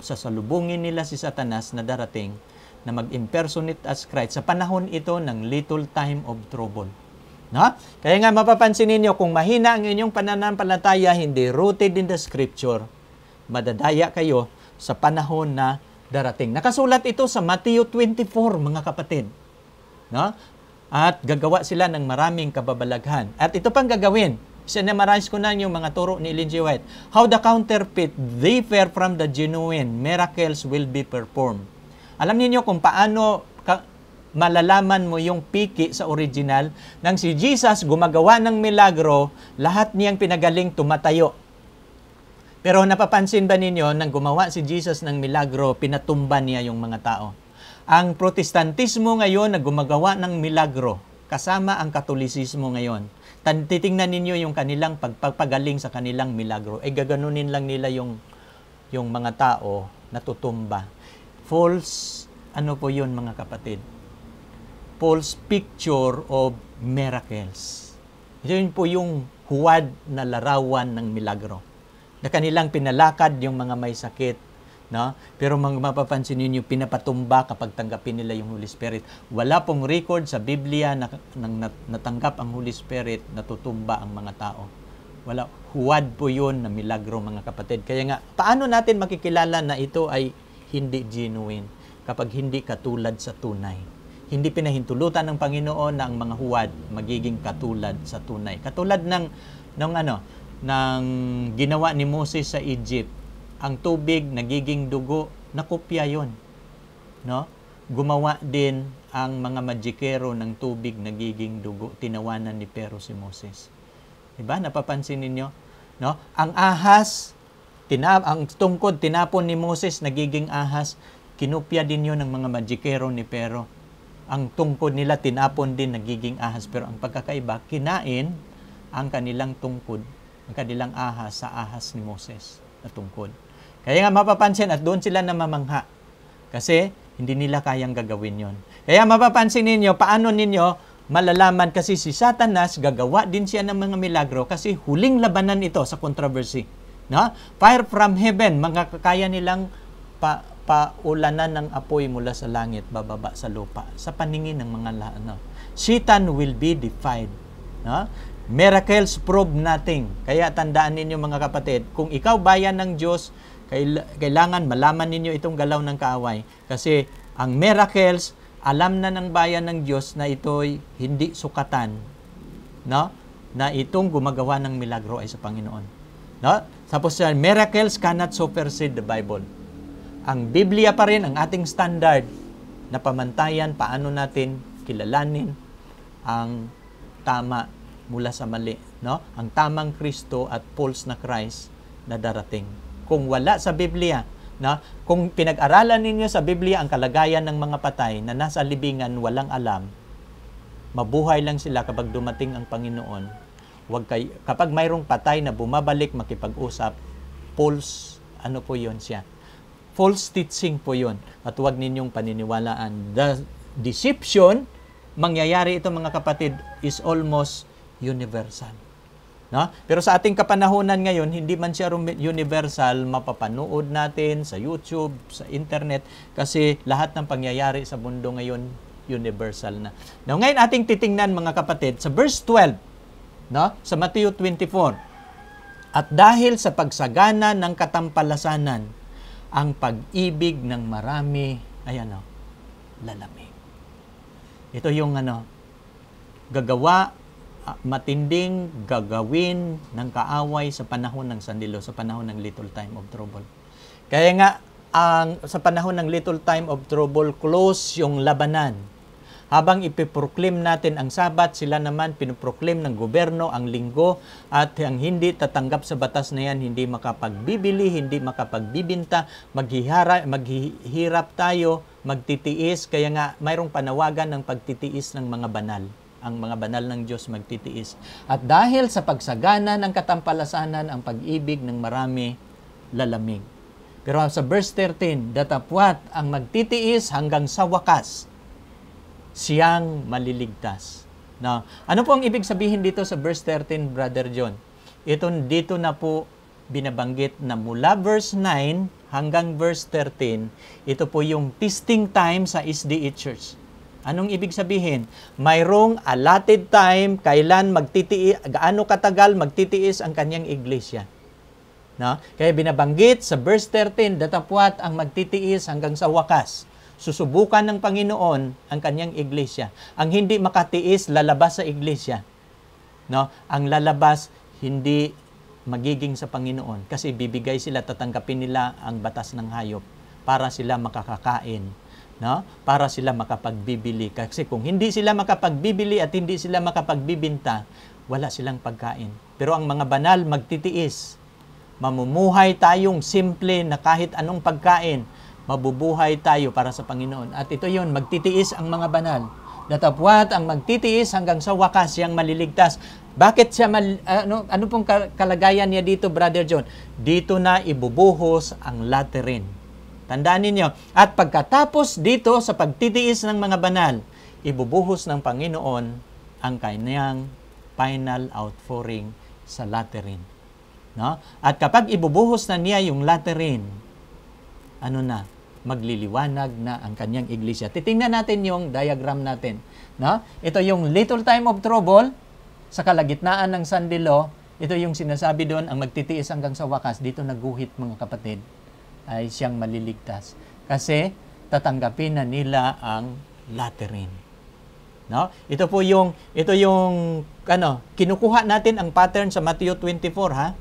sasalubungin nila si Satanas na darating na mag-impersonate as Christ sa panahon ito ng little time of trouble. No? Kaya nga mapapansin ninyo, kung mahina ang inyong pananampalataya, hindi rooted in the Scripture, madadaya kayo sa panahon na darating. Nakasulat ito sa Matthew 24, mga kapatid. No? At gagawa sila ng maraming kababalaghan. At ito pang gagawin. Sinamarize ko na yung mga turo ni Ellen G. White. How the counterfeit differ from the genuine miracles will be performed. Alam niyo kung paano malalaman mo yung piki sa original. Nang si Jesus gumagawa ng milagro, lahat niyang pinagaling tumatayo. Pero napapansin ba ninyo, nang gumawa si Jesus ng milagro, pinatumba niya yung mga tao. Ang Protestantismo ngayon na gumagawa ng milagro, kasama ang Katolisismo ngayon. Titingnan ninyo yung kanilang pagpagaling sa kanilang milagro. Gaganunin lang nila yung mga tao na tutumba. False, po yun mga kapatid? False picture of miracles. Yun po yung huwad na larawan ng milagro. Na kanilang pinalakad yung mga may sakit, no? Pero mapapansin niyo pinapatumba kapag tanggapin nila yung Holy Spirit. Wala pong record sa Biblia na natanggap ang Holy Spirit, natutumba ang mga tao. Wala, huwad po yun na milagro, mga kapatid. Kaya nga, paano natin makikilala na ito ay hindi genuine kapag hindi katulad sa tunay? Hindi pinahintulutan ng Panginoon na ang mga huwad magiging katulad sa tunay. Katulad ng ginawa ni Moses sa Egypt. Ang tubig nagiging dugo, nakopya yon. no? Gumawa din ang mga magikero ng tubig nagiging dugo, tinawanan ni Pero si Moses. Diba? Napapansin ninyo? No? Ang ahas, ang tungkod, tinapon ni Moses, nagiging ahas, kinupya din yun ng mga magikero ni Pero. Ang tungkod nila, tinapon din, nagiging ahas. Pero ang pagkakaiba, kinain ang kanilang tungkod, ang kanilang ahas sa ahas ni Moses na tungkod. Kaya nga mapapansin at doon sila namamangha. Kasi hindi nila kayang gagawin yon. Kaya mapapansin ninyo, paano ninyo malalaman kasi si Satanas, gagawa din siya ng mga milagro kasi huling labanan ito sa controversy. No? Fire from heaven, mga kakaya nilang paulanan ng apoy mula sa langit, bababa sa lupa, sa paningin ng mga Satan will be defied. No? Miracles prove nothing. Kaya tandaan ninyo mga kapatid, kung ikaw bayan ng Diyos, kailangan malaman ninyo itong galaw ng kaaway. Kasi ang miracles, alam na ng bayan ng Diyos na ito'y hindi sukatan. No? Na itong gumagawa ng milagro ay sa Panginoon. No? Tapos miracles cannot supersede the Bible. Ang Biblia pa rin ang ating standard na pamantayan paano natin kilalanin ang tama mula sa mali, no? Ang tamang Kristo at false na Christ na darating. Kung wala sa Biblia, no? Kung pinag-aralan ninyo sa Biblia ang kalagayan ng mga patay na nasa libingan walang alam, mabuhay lang sila kapag dumating ang Panginoon. Kapag mayroong patay na bumabalik makipag-usap, false, po yon siya? False teaching po yon. At huwag ninyong paniniwalaan. The deception, mangyayari ito mga kapatid, is almost universal. No? Pero sa ating kapanahunan ngayon, hindi man siya universal, mapapanood natin sa YouTube, sa internet, kasi lahat ng pangyayari sa mundo ngayon, universal na. Now, ngayon ating titingnan mga kapatid, sa verse 12, no? Sa Matthew 24, at dahil sa pagsagana ng katampalasanan, ang pag-ibig ng marami ay lalamig. Ito yung matinding gagawin ng kaaway sa panahon ng sandilo, sa panahon ng little time of trouble. Kaya nga, sa panahon ng little time of trouble, close yung labanan. Habang ipiproclaim natin ang Sabat, sila naman pinoproclaim ng gobyerno ang linggo, at ang hindi tatanggap sa batas na yan, hindi makapagbibili, hindi makapagbibinta, maghihirap tayo, magtitiis. Kaya nga, mayroong panawagan ng pagtitiis ng mga banal. Ang mga banal ng Diyos magtitiis. At dahil sa pagsagana ng katampalasanan, ang pag-ibig ng marami lalamig. Pero sa verse 13, datapwat ang magtitiis hanggang sa wakas, siyang maliligtas. Now, ano po ang ibig sabihin dito sa verse 13, Brother John? Dito na po binabanggit na mula verse 9 hanggang verse 13, ito po yung testing time sa SDA Church. Anong ibig sabihin? Mayroong allotted time kailan gaano katagal magtitiis ang kanyang iglesia. No? Kaya binabanggit sa verse 13, datapwat ang magtitiis hanggang sa wakas. Susubukan ng Panginoon ang kanyang iglesia. Ang hindi makatiis, lalabas sa iglesia. No? Ang lalabas, hindi magiging sa Panginoon. Kasi bibigay sila, tatanggapin nila ang batas ng hayop para sila makakakain. No? Para sila makapagbibili. Kasi kung hindi sila makapagbibili at hindi sila makapagbibinta, wala silang pagkain. Pero ang mga banal magtitiis. Mamumuhay tayong simple na kahit anong pagkain, mabubuhay tayo para sa Panginoon. At ito yon, magtitiis ang mga banal. Datapwat ang magtitiis hanggang sa wakas, siyang maliligtas. Bakit siya ano pong kalagayan niya dito, Brother John? Dito na ibubuhos ang laterin. Tandaan ninyo, at pagkatapos dito sa pagtitiis ng mga banal, ibubuhos ng Panginoon ang kanyang final outpouring sa laterin. No? At kapag ibubuhos na niya yung laterin, magliliwanag na ang kanyang iglesia. Titingnan natin yung diagram natin. No? Ito yung little time of trouble, sa kalagitnaan ng sandilo, ito yung sinasabi doon, ang magtitiis hanggang sa wakas, dito naguhit mga kapatid, ay siyang maliligtas. Kasi tatanggapin na nila ang laterin. No? Ito yung kinukuha natin ang pattern sa Matthew 24, ha?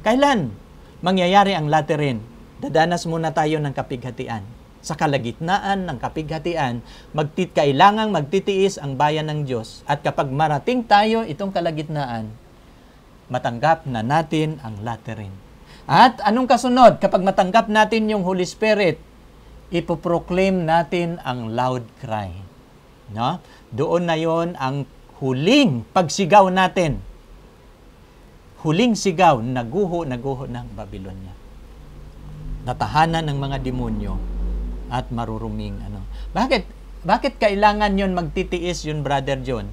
Kailan mangyayari ang laterin? Dadanas muna tayo ng kapighatian. sa kalagitnaan ng kapighatian, kailangang magtitiis ang bayan ng Diyos. At kapag marating tayo itong kalagitnaan, matanggap na natin ang laterin. At anong kasunod? Kapag matanggap natin yung Holy Spirit, ipoproclaim natin ang loud cry. No? Doon na yon ang huling pagsigaw natin. Huling sigaw, naguho ng Babylonia. Natahanan ng mga demonyo at maruruming Bakit kailangan yon magtitiis yun, Brother John?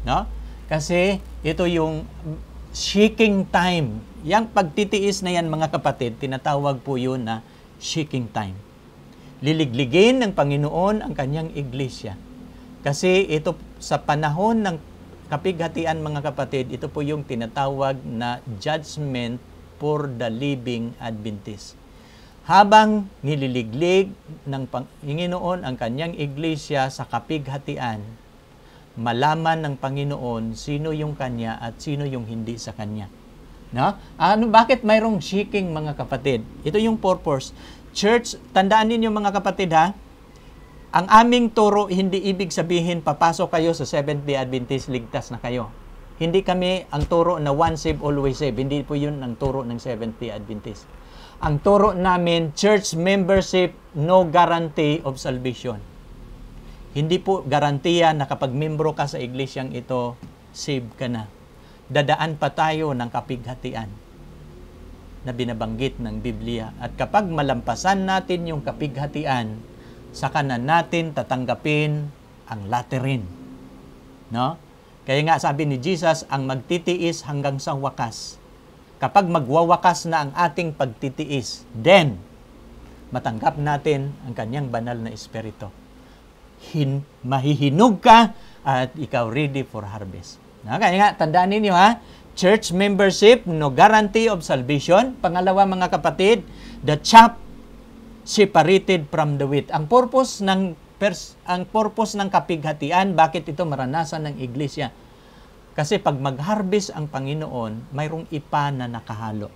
No? Kasi ito yung shaking time. Yang pagtitiis na yan, mga kapatid, tinatawag po yun na shaking time. Liligligin ng Panginoon ang kanyang iglesia. Kasi ito sa panahon ng kapighatian, mga kapatid, ito po yung tinatawag na judgment for the living Adventist. Habang nililiglig ng Panginoon ang kanyang iglesia sa kapighatian, malaman ng Panginoon sino yung kanya at sino yung hindi sa kanya. No? Bakit mayroong shaking, mga kapatid? Ito yung purpose. Church, tandaan ninyo, mga kapatid, ha? Ang aming turo, hindi ibig sabihin papasok kayo sa Seventh-day Adventist, ligtas na kayo. Hindi kami ang turo na once saved, always saved. Hindi po yun ang turo ng Seventh-day Adventist. Ang turo namin, church membership, no guarantee of salvation. Hindi po garantiya na kapag membro ka sa iglesyang ito, saved ka na. Dadaan pa tayo ng kapighatian na binabanggit ng Biblia. At kapag malampasan natin yung kapighatian, saka na natin tatanggapin ang laterin. No? Kaya nga sabi ni Jesus, ang magtitiis hanggang sa wakas. Kapag magwawakas na ang ating pagtitiis, then matanggap natin ang kanyang banal na espiritu. Mahihinog ka at ikaw ready for harvest. Kaya nga, tandaan ninyo, ha? Church membership, no guarantee of salvation. Pangalawa, mga kapatid, the chaff separated from the wheat. Ang purpose ng kapighatian, bakit ito maranasan ng iglesia? Kasi pag mag-harvest ang Panginoon, mayroong ipa na nakahalo.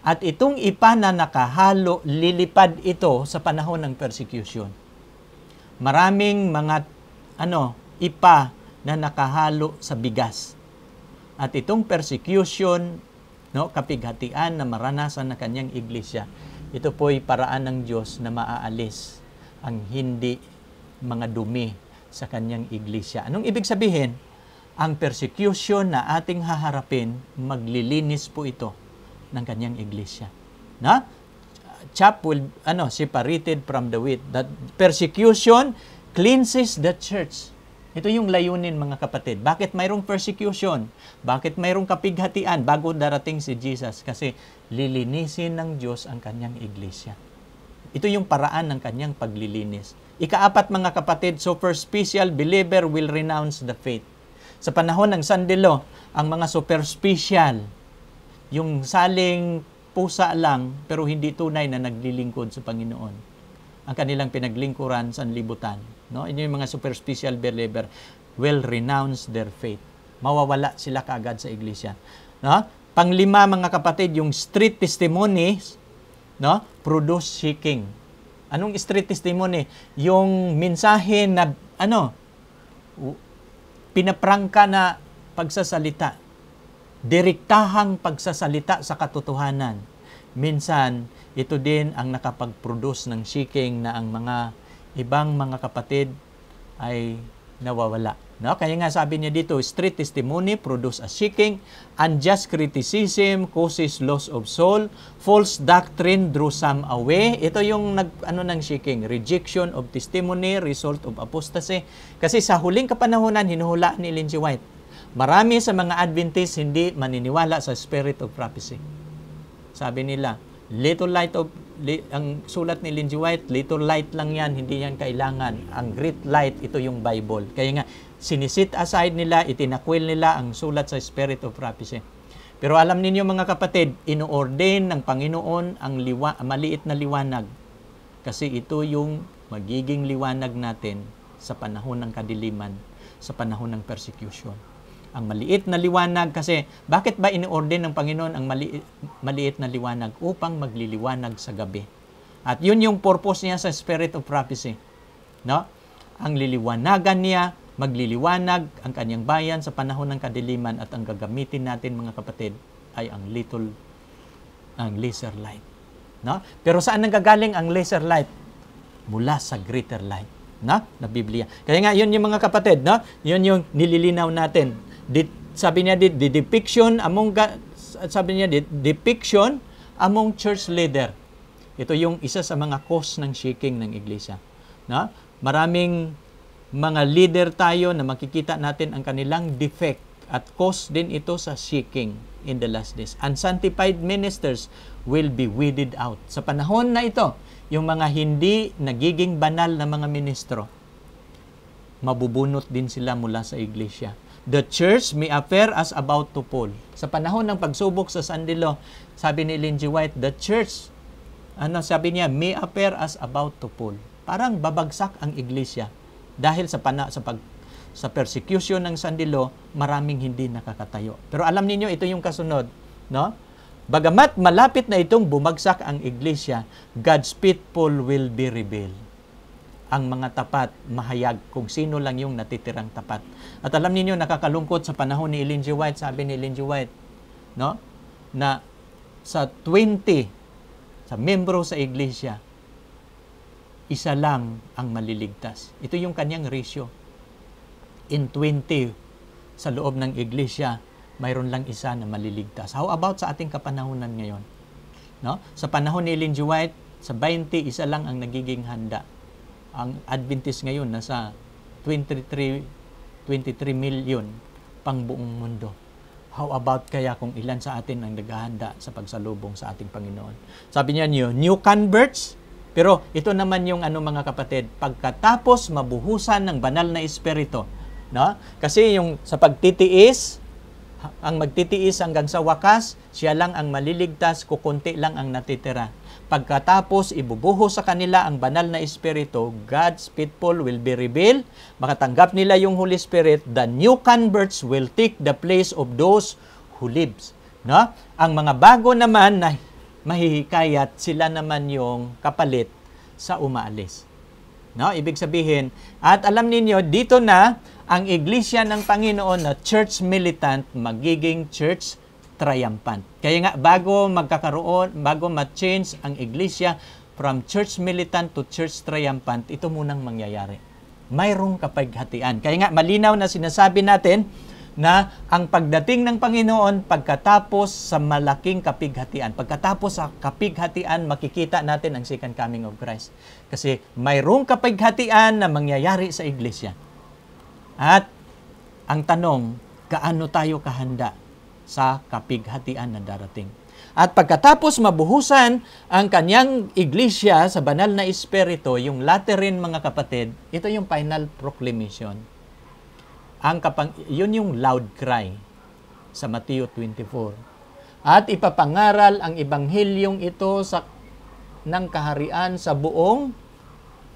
At itong ipa na nakahalo, lilipad ito sa panahon ng persecution. Maraming mga ipa na nakahalo sa bigas. At itong persecution, kapighatian na maranasan ng kanyang iglesia, ito po'y paraan ng Diyos na maaalis ang hindi mga dumi sa kanyang iglesia. Anong ibig sabihin? Ang persecution na ating haharapin, maglilinis po ito ng kanyang iglesia. Na? Chaff will, separated from the wheat. That persecution cleanses the church. Ito yung layunin, mga kapatid. Bakit mayroong persecution? Bakit mayroong kapighatian bago darating si Jesus? Kasi lilinisin ng Diyos ang kanyang iglesia. Ito yung paraan ng kanyang paglilinis. Ikaapat, mga kapatid, superficial believer will renounce the faith. Sa panahon ng sandilo, ang mga superficial, yung saling pusa lang, pero hindi tunay na naglilingkod sa Panginoon. Ang kanilang pinaglingkuran sa libutan. No? Inyo yung mga superficial believer will renounce their faith. Mawawala sila kaagad sa iglesia. No? Panglima, mga kapatid, yung street testimonies, produce seeking. Anong street testimony? Yung mensahe na, pinaprangka na pagsasalita, direktahang pagsasalita sa katotohanan. Minsan, ito din ang nakapag-produce ng seeking na ang mga ibang mga kapatid ay nawawala. No? Kaya nga sabi niya dito, street testimony produce a seeking, unjust criticism causes loss of soul, false doctrine drew some away. Ito yung ng seeking, rejection of testimony, result of apostasy. Kasi sa huling kapanahunan, hinuhulaan ni Ellen G. White, marami sa mga Adventists hindi maniniwala sa spirit of prophecy. Sabi nila, ang sulat ni Ellen G. White, little light lang yan, hindi yan kailangan. Ang great light, ito yung Bible. Kaya nga, sinisit aside nila, itinakwil nila ang sulat sa spirit of prophecy. Pero alam ninyo, mga kapatid, ino-ordain ng Panginoon ang maliit na liwanag. Kasi ito yung magiging liwanag natin sa panahon ng kadiliman, sa panahon ng persecution. Ang maliit na liwanag, kasi bakit ba ino-ordain ng Panginoon ang maliit na liwanag? Upang magliliwanag sa gabi. At yun yung purpose niya sa Spirit of Prophecy. No? Ang liliwanagan niya, magliliwanag ang kanyang bayan sa panahon ng kadiliman, at ang gagamitin natin, mga kapatid, ay ang laser light. No? Pero saan nanggagaling ang laser light? Mula sa greater light, no? Na Biblia. Kaya nga, yun yung mga kapatid, no? Yun yung nililinaw natin. Sabi niya, the depiction among church leader. Ito yung isa sa mga cause ng shaking ng iglesia. No? Maraming mga leader tayo na makikita natin ang kanilang defect, at cause din ito sa shaking in the last days. Unsanctified ministers will be weeded out. Sa panahon na ito, yung mga hindi nagiging banal na mga ministro, mabubunot din sila mula sa iglesia. The church may appear as about to fall. Sa panahon ng pagsubok sa Sandilo, sabi ni Ellen G. White, the church, sabi niya, may appear as about to fall. Parang babagsak ang iglesia. Dahil sa persecution ng Sandilo, maraming hindi nakakatayo. Pero alam niyo, ito yung kasunod, no? Bagamat malapit na itong bumagsak ang iglesia, God's people will be revealed. Ang mga tapat, mahayag kung sino lang yung natitirang tapat. At alam niyo, nakakalungkot sa panahon ni Ellen G. White, sabi ni Ellen G. White, no? Na sa 20 sa membro sa iglesia, isa lang ang maliligtas. Ito yung kanyang ratio. In 20 sa loob ng iglesia, mayroon lang isa na maliligtas. How about sa ating kapanahunan ngayon? No? Sa panahon ni Ellen G. White, sa 20, isa lang ang nagiging handa. Ang Adventist ngayon, nasa 23 million pang buong mundo. How about kaya kung ilan sa atin ang naghahanda sa pagsalubong sa ating Panginoon? Sabi niya niyo, new converts. Pero ito naman yung mga kapatid, pagkatapos mabuhusan ng banal na espiritu, no? Kasi yung sa pagtitiis, ang magtitiis hanggang sa wakas, siya lang ang maliligtas, kukunti lang ang natitira. Pagkatapos ibubuhos sa kanila ang banal na espiritu, God's people will be revealed, makatanggap nila yung Holy Spirit, the new converts will take the place of those who lives. No? Ang mga bago naman na mahihikayat, sila naman yung kapalit sa umaalis. No? Ibig sabihin, at alam ninyo, dito na ang iglesia ng Panginoon na church militant magiging church triumphant. Kaya nga, bago ma-change ang iglesia from church militant to church triumphant, ito munang mangyayari. Mayroong kapighatian. Kaya nga, malinaw na sinasabi natin na ang pagdating ng Panginoon pagkatapos sa malaking kapighatian. Pagkatapos sa kapighatian, makikita natin ang second coming of Christ. Kasi mayroong kapighatian na mangyayari sa iglesia. At ang tanong, gaano tayo kahanda sa kapighatian na darating? At pagkatapos mabuhusan ang kanyang iglesia sa banal na espiritu, yung Lateran, mga kapatid, ito yung final proclamation. Yun yung loud cry sa Mateo 24. At ipapangaral ang ebanghelyong ito ng kaharian sa buong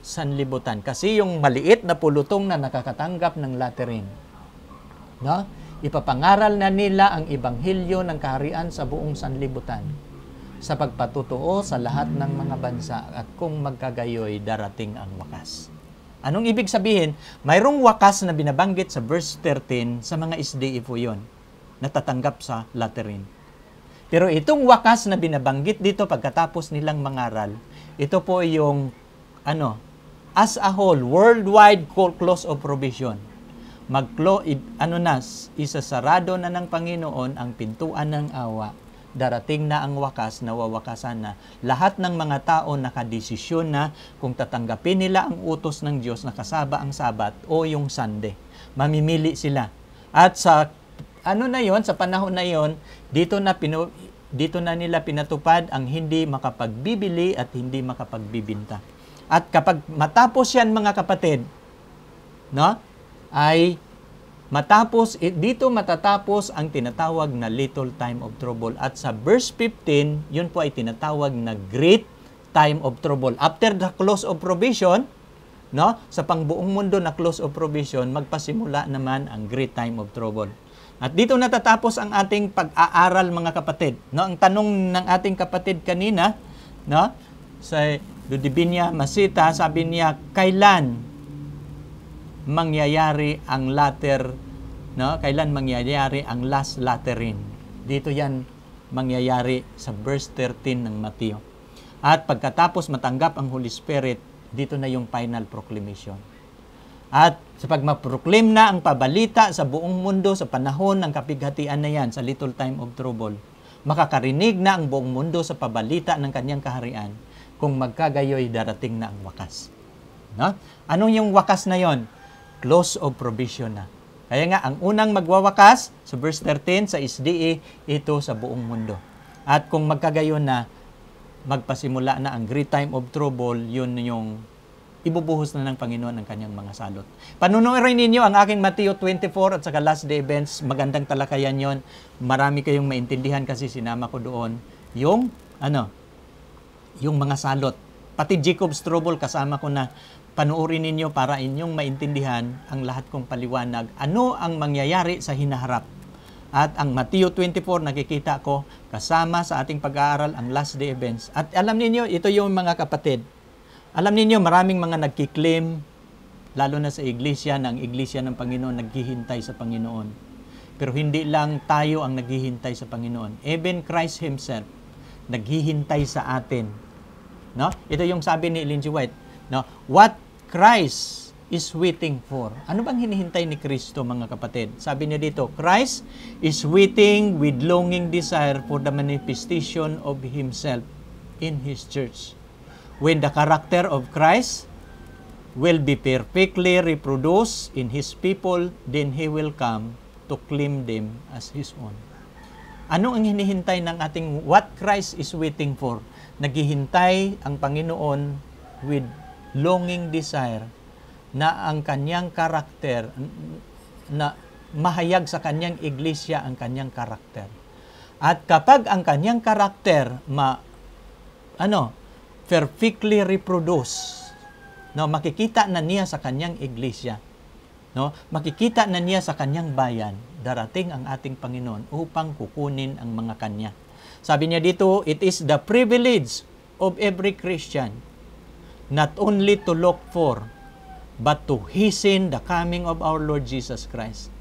sanlibutan. Kasi yung maliit na pulutong na nakakatanggap ng Lateran, no? Ipapangaral na nila ang ebanghelyo ng kaharian sa buong sanlibutan sa pagpatutuo sa lahat ng mga bansa, at kung magkagayoy, darating ang wakas. Anong ibig sabihin? Mayroong wakas na binabanggit sa verse 13 sa mga SDA po yun, natatanggap sa Lateran. Pero itong wakas na binabanggit dito pagkatapos nilang mangaral, ito po yung as a whole, worldwide close of provision. Isasarado na ng Panginoon ang pintuan ng awa. Darating na ang wakas, nawawakasan na. Lahat ng mga tao nakadesisyon na kung tatanggapin nila ang utos ng Diyos na kasaba ang Sabat o yung Sunday. Mamimili sila. At sa sa panahon na yon, dito na nila pinatupad ang hindi makapagbibili at hindi makapagbibinta. At kapag matapos yan, mga kapatid, no? Dito matatapos ang tinatawag na little time of trouble. At sa verse 15, yun po ay tinatawag na great time of trouble. After the close of provision, no, sa pangbuong mundo na close of provision, magpasimula naman ang great time of trouble. At dito natatapos ang ating pag-aaral, mga kapatid. No, ang tanong ng ating kapatid kanina, no, Divina Masita, sabi niya, kailan mangyayari ang latter, no? Kailan mangyayari ang last laterin? Dito yan mangyayari sa verse 13 ng Mateo. At pagkatapos matanggap ang Holy Spirit, dito na yung final proclamation. At sa pagmaproclaim na ang pabalita sa buong mundo sa panahon ng kapighatian na yan, sa little time of trouble, makakarinig na ang buong mundo sa pabalita ng kanyang kaharian, kung magkagayoy darating na ang wakas. No? Anong yung wakas na yon? Close of provision na. Kaya nga, ang unang magwawakas, sa verse 13, sa SDA, ito sa buong mundo. At kung magkagayon na, magpasimula na ang great time of trouble, yun yung ibubuhos na ng Panginoon ang kanyang mga salot. Panunuorin ninyo ang aking Mateo 24 at saka last day events. Magandang talakayan yon. Marami kayong maintindihan kasi sinama ko doon yung mga salot. Pati Jacob's trouble kasama ko na. Panuorin ninyo para inyong maintindihan ang lahat kong paliwanag. Ano ang mangyayari sa hinaharap? At ang Mateo 24 nakikita ko kasama sa ating pag-aaral ang last day events. At alam ninyo, ito yung mga kapatid. Alam ninyo, maraming mga nagkiklaim, lalo na sa iglesia, na ang iglesia ng Panginoon naghihintay sa Panginoon. Pero hindi lang tayo ang naghihintay sa Panginoon. Even Christ Himself, naghihintay sa atin. No? Ito yung sabi ni Ellen G. White. No? What Christ is waiting for. Ano bang hinihintay ni Kristo, mga kapatid? Sabi niya dito, Christ is waiting with longing desire for the manifestation of Himself in His church. When the character of Christ will be perfectly reproduced in His people, then He will come to claim them as His own. Ano ang hinihintay ng ating what Christ is waiting for? Naghihintay ang Panginoon with longing desire na ang kanyang karakter, na mahayag sa kanyang iglesia ang kanyang karakter. At kapag ang kanyang karakter perfectly reproduce, no, makikita na niya sa kanyang iglesia, no, makikita na niya sa kanyang bayan, darating ang ating Panginoon upang kukunin ang mga kanya. Sabi niya dito, it is the privilege of every Christian not only to look for, but to hasten the coming of our Lord Jesus Christ,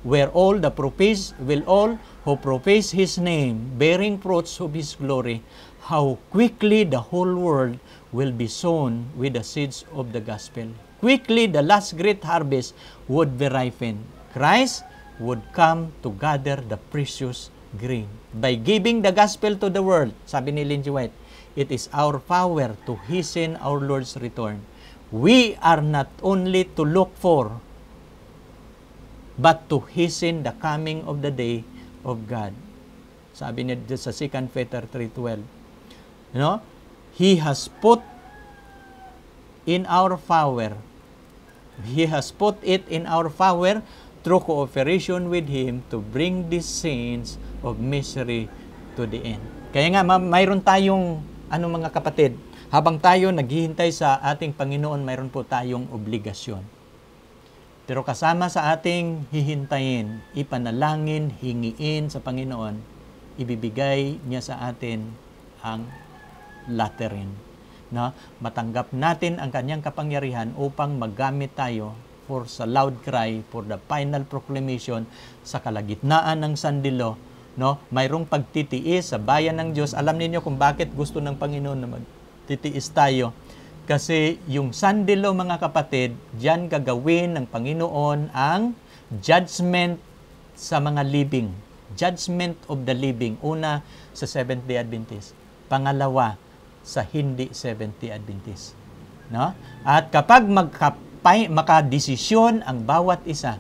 where all who profess His name, bearing fruits of His glory, how quickly the whole world will be sown with the seeds of the gospel. Quickly the last great harvest would be ripened. Christ would come to gather the precious grain. By giving the gospel to the world, sabi ni Ellen G. White, it is our power to hasten our Lord's return. We are not only to look for, but to hasten the coming of the day of God. Sabi niya sa 2 Peter 3:12. You know, He has put in our power. He has put it in our power through cooperation with Him to bring these saints of misery to the end. Kaya nga, mayroon tayong mga kapatid, habang tayo naghihintay sa ating Panginoon, mayroon po tayong obligasyon. Pero kasama sa ating hihintayin, ipanalangin, hingiin sa Panginoon, ibibigay niya sa atin ang laterin. No? Matanggap natin ang kanyang kapangyarihan upang maggamit tayo sa loud cry, for the final proclamation sa kalagitnaan ng sandilo. No? Mayroong pagtitiis sa bayan ng Diyos. Alam niyo kung bakit gusto ng Panginoon na magtitiis tayo. Kasi yung sandilo, mga kapatid, diyan gagawin ng Panginoon ang judgment sa mga living. Judgment of the living. Una, sa Seventh-day Adventist. Pangalawa, sa hindi Seventh-day Adventist. No? At kapag makadesisyon ang bawat isa,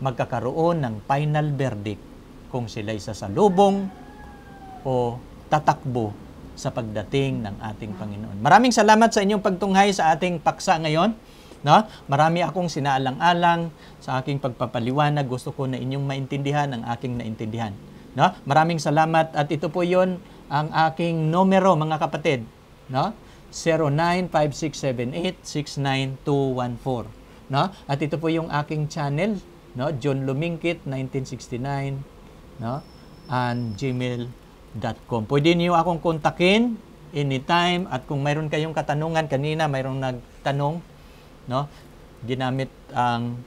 magkakaroon ng final verdict kung sila'y sasalubong o tatakbo sa pagdating ng ating Panginoon. Maraming salamat sa inyong pagtunghay sa ating paksa ngayon. No? Marami akong sinaalang-alang sa aking pagpapaliwanag. Gusto ko na inyong maintindihan ang aking naintindihan. No? Maraming salamat at ito po yon ang aking numero, mga kapatid. No? 095678-69214. No? At ito po yung aking channel, no? John Lumingkit 1969, no? And gmail.com. Pwede niyo akong kontakin anytime. At kung mayroon kayong katanungan, kanina mayroong nagtanong, no? Ginamit ang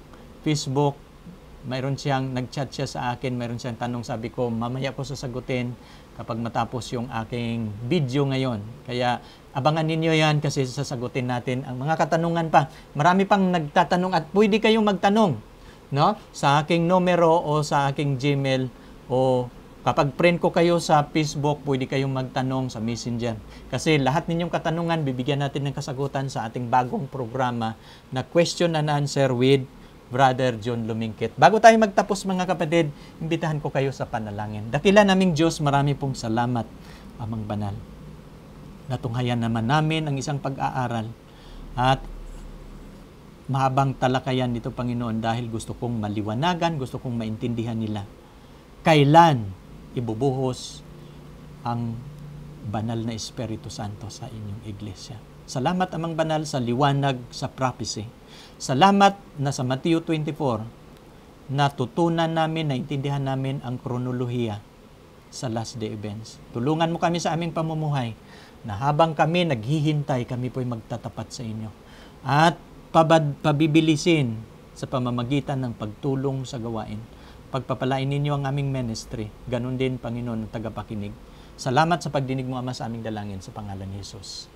Facebook, mayroon siyang nag-chat siya sa akin, mayroon siyang tanong, sabi ko, mamaya ko sasagutin kapag matapos yung aking video ngayon. Kaya abangan ninyo yan kasi sasagutin natin ang mga katanungan pa. Marami pang nagtatanong at pwede kayong magtanong, no? Sa aking numero o sa aking Gmail o kapag friend ko kayo sa Facebook, pwede kayong magtanong sa Messenger. Kasi lahat ninyong katanungan, bibigyan natin ng kasagutan sa ating bagong programa na Question and Answer with Brother John Lumingkit. Bago tayo magtapos mga kapatid, imbitahan ko kayo sa panalangin. Dakila naming Diyos, marami pong salamat, Amang Banal. Natunghayan naman namin ang isang pag-aaral at mahabang talakayan nito, Panginoon, dahil gusto kong maliwanagan, gusto kong maintindihan nila. Kailan ibubuhos ang banal na Espiritu Santo sa inyong iglesia? Salamat, Amang Banal, sa liwanag sa prophecy. Salamat na sa Mateo 24, natutunan namin, naintindihan namin ang kronolohiya sa last day events. Tulungan mo kami sa aming pamumuhay na habang kami naghihintay, kami po'y magtatapat sa inyo. At pabibilisin sa pamamagitan ng pagtulong sa gawain. Pagpapalain ninyo ang aming ministry. Ganon din, Panginoon, ang tagapakinig. Salamat sa pagdinig mo, Ama, sa aming dalangin sa pangalan ni Jesus.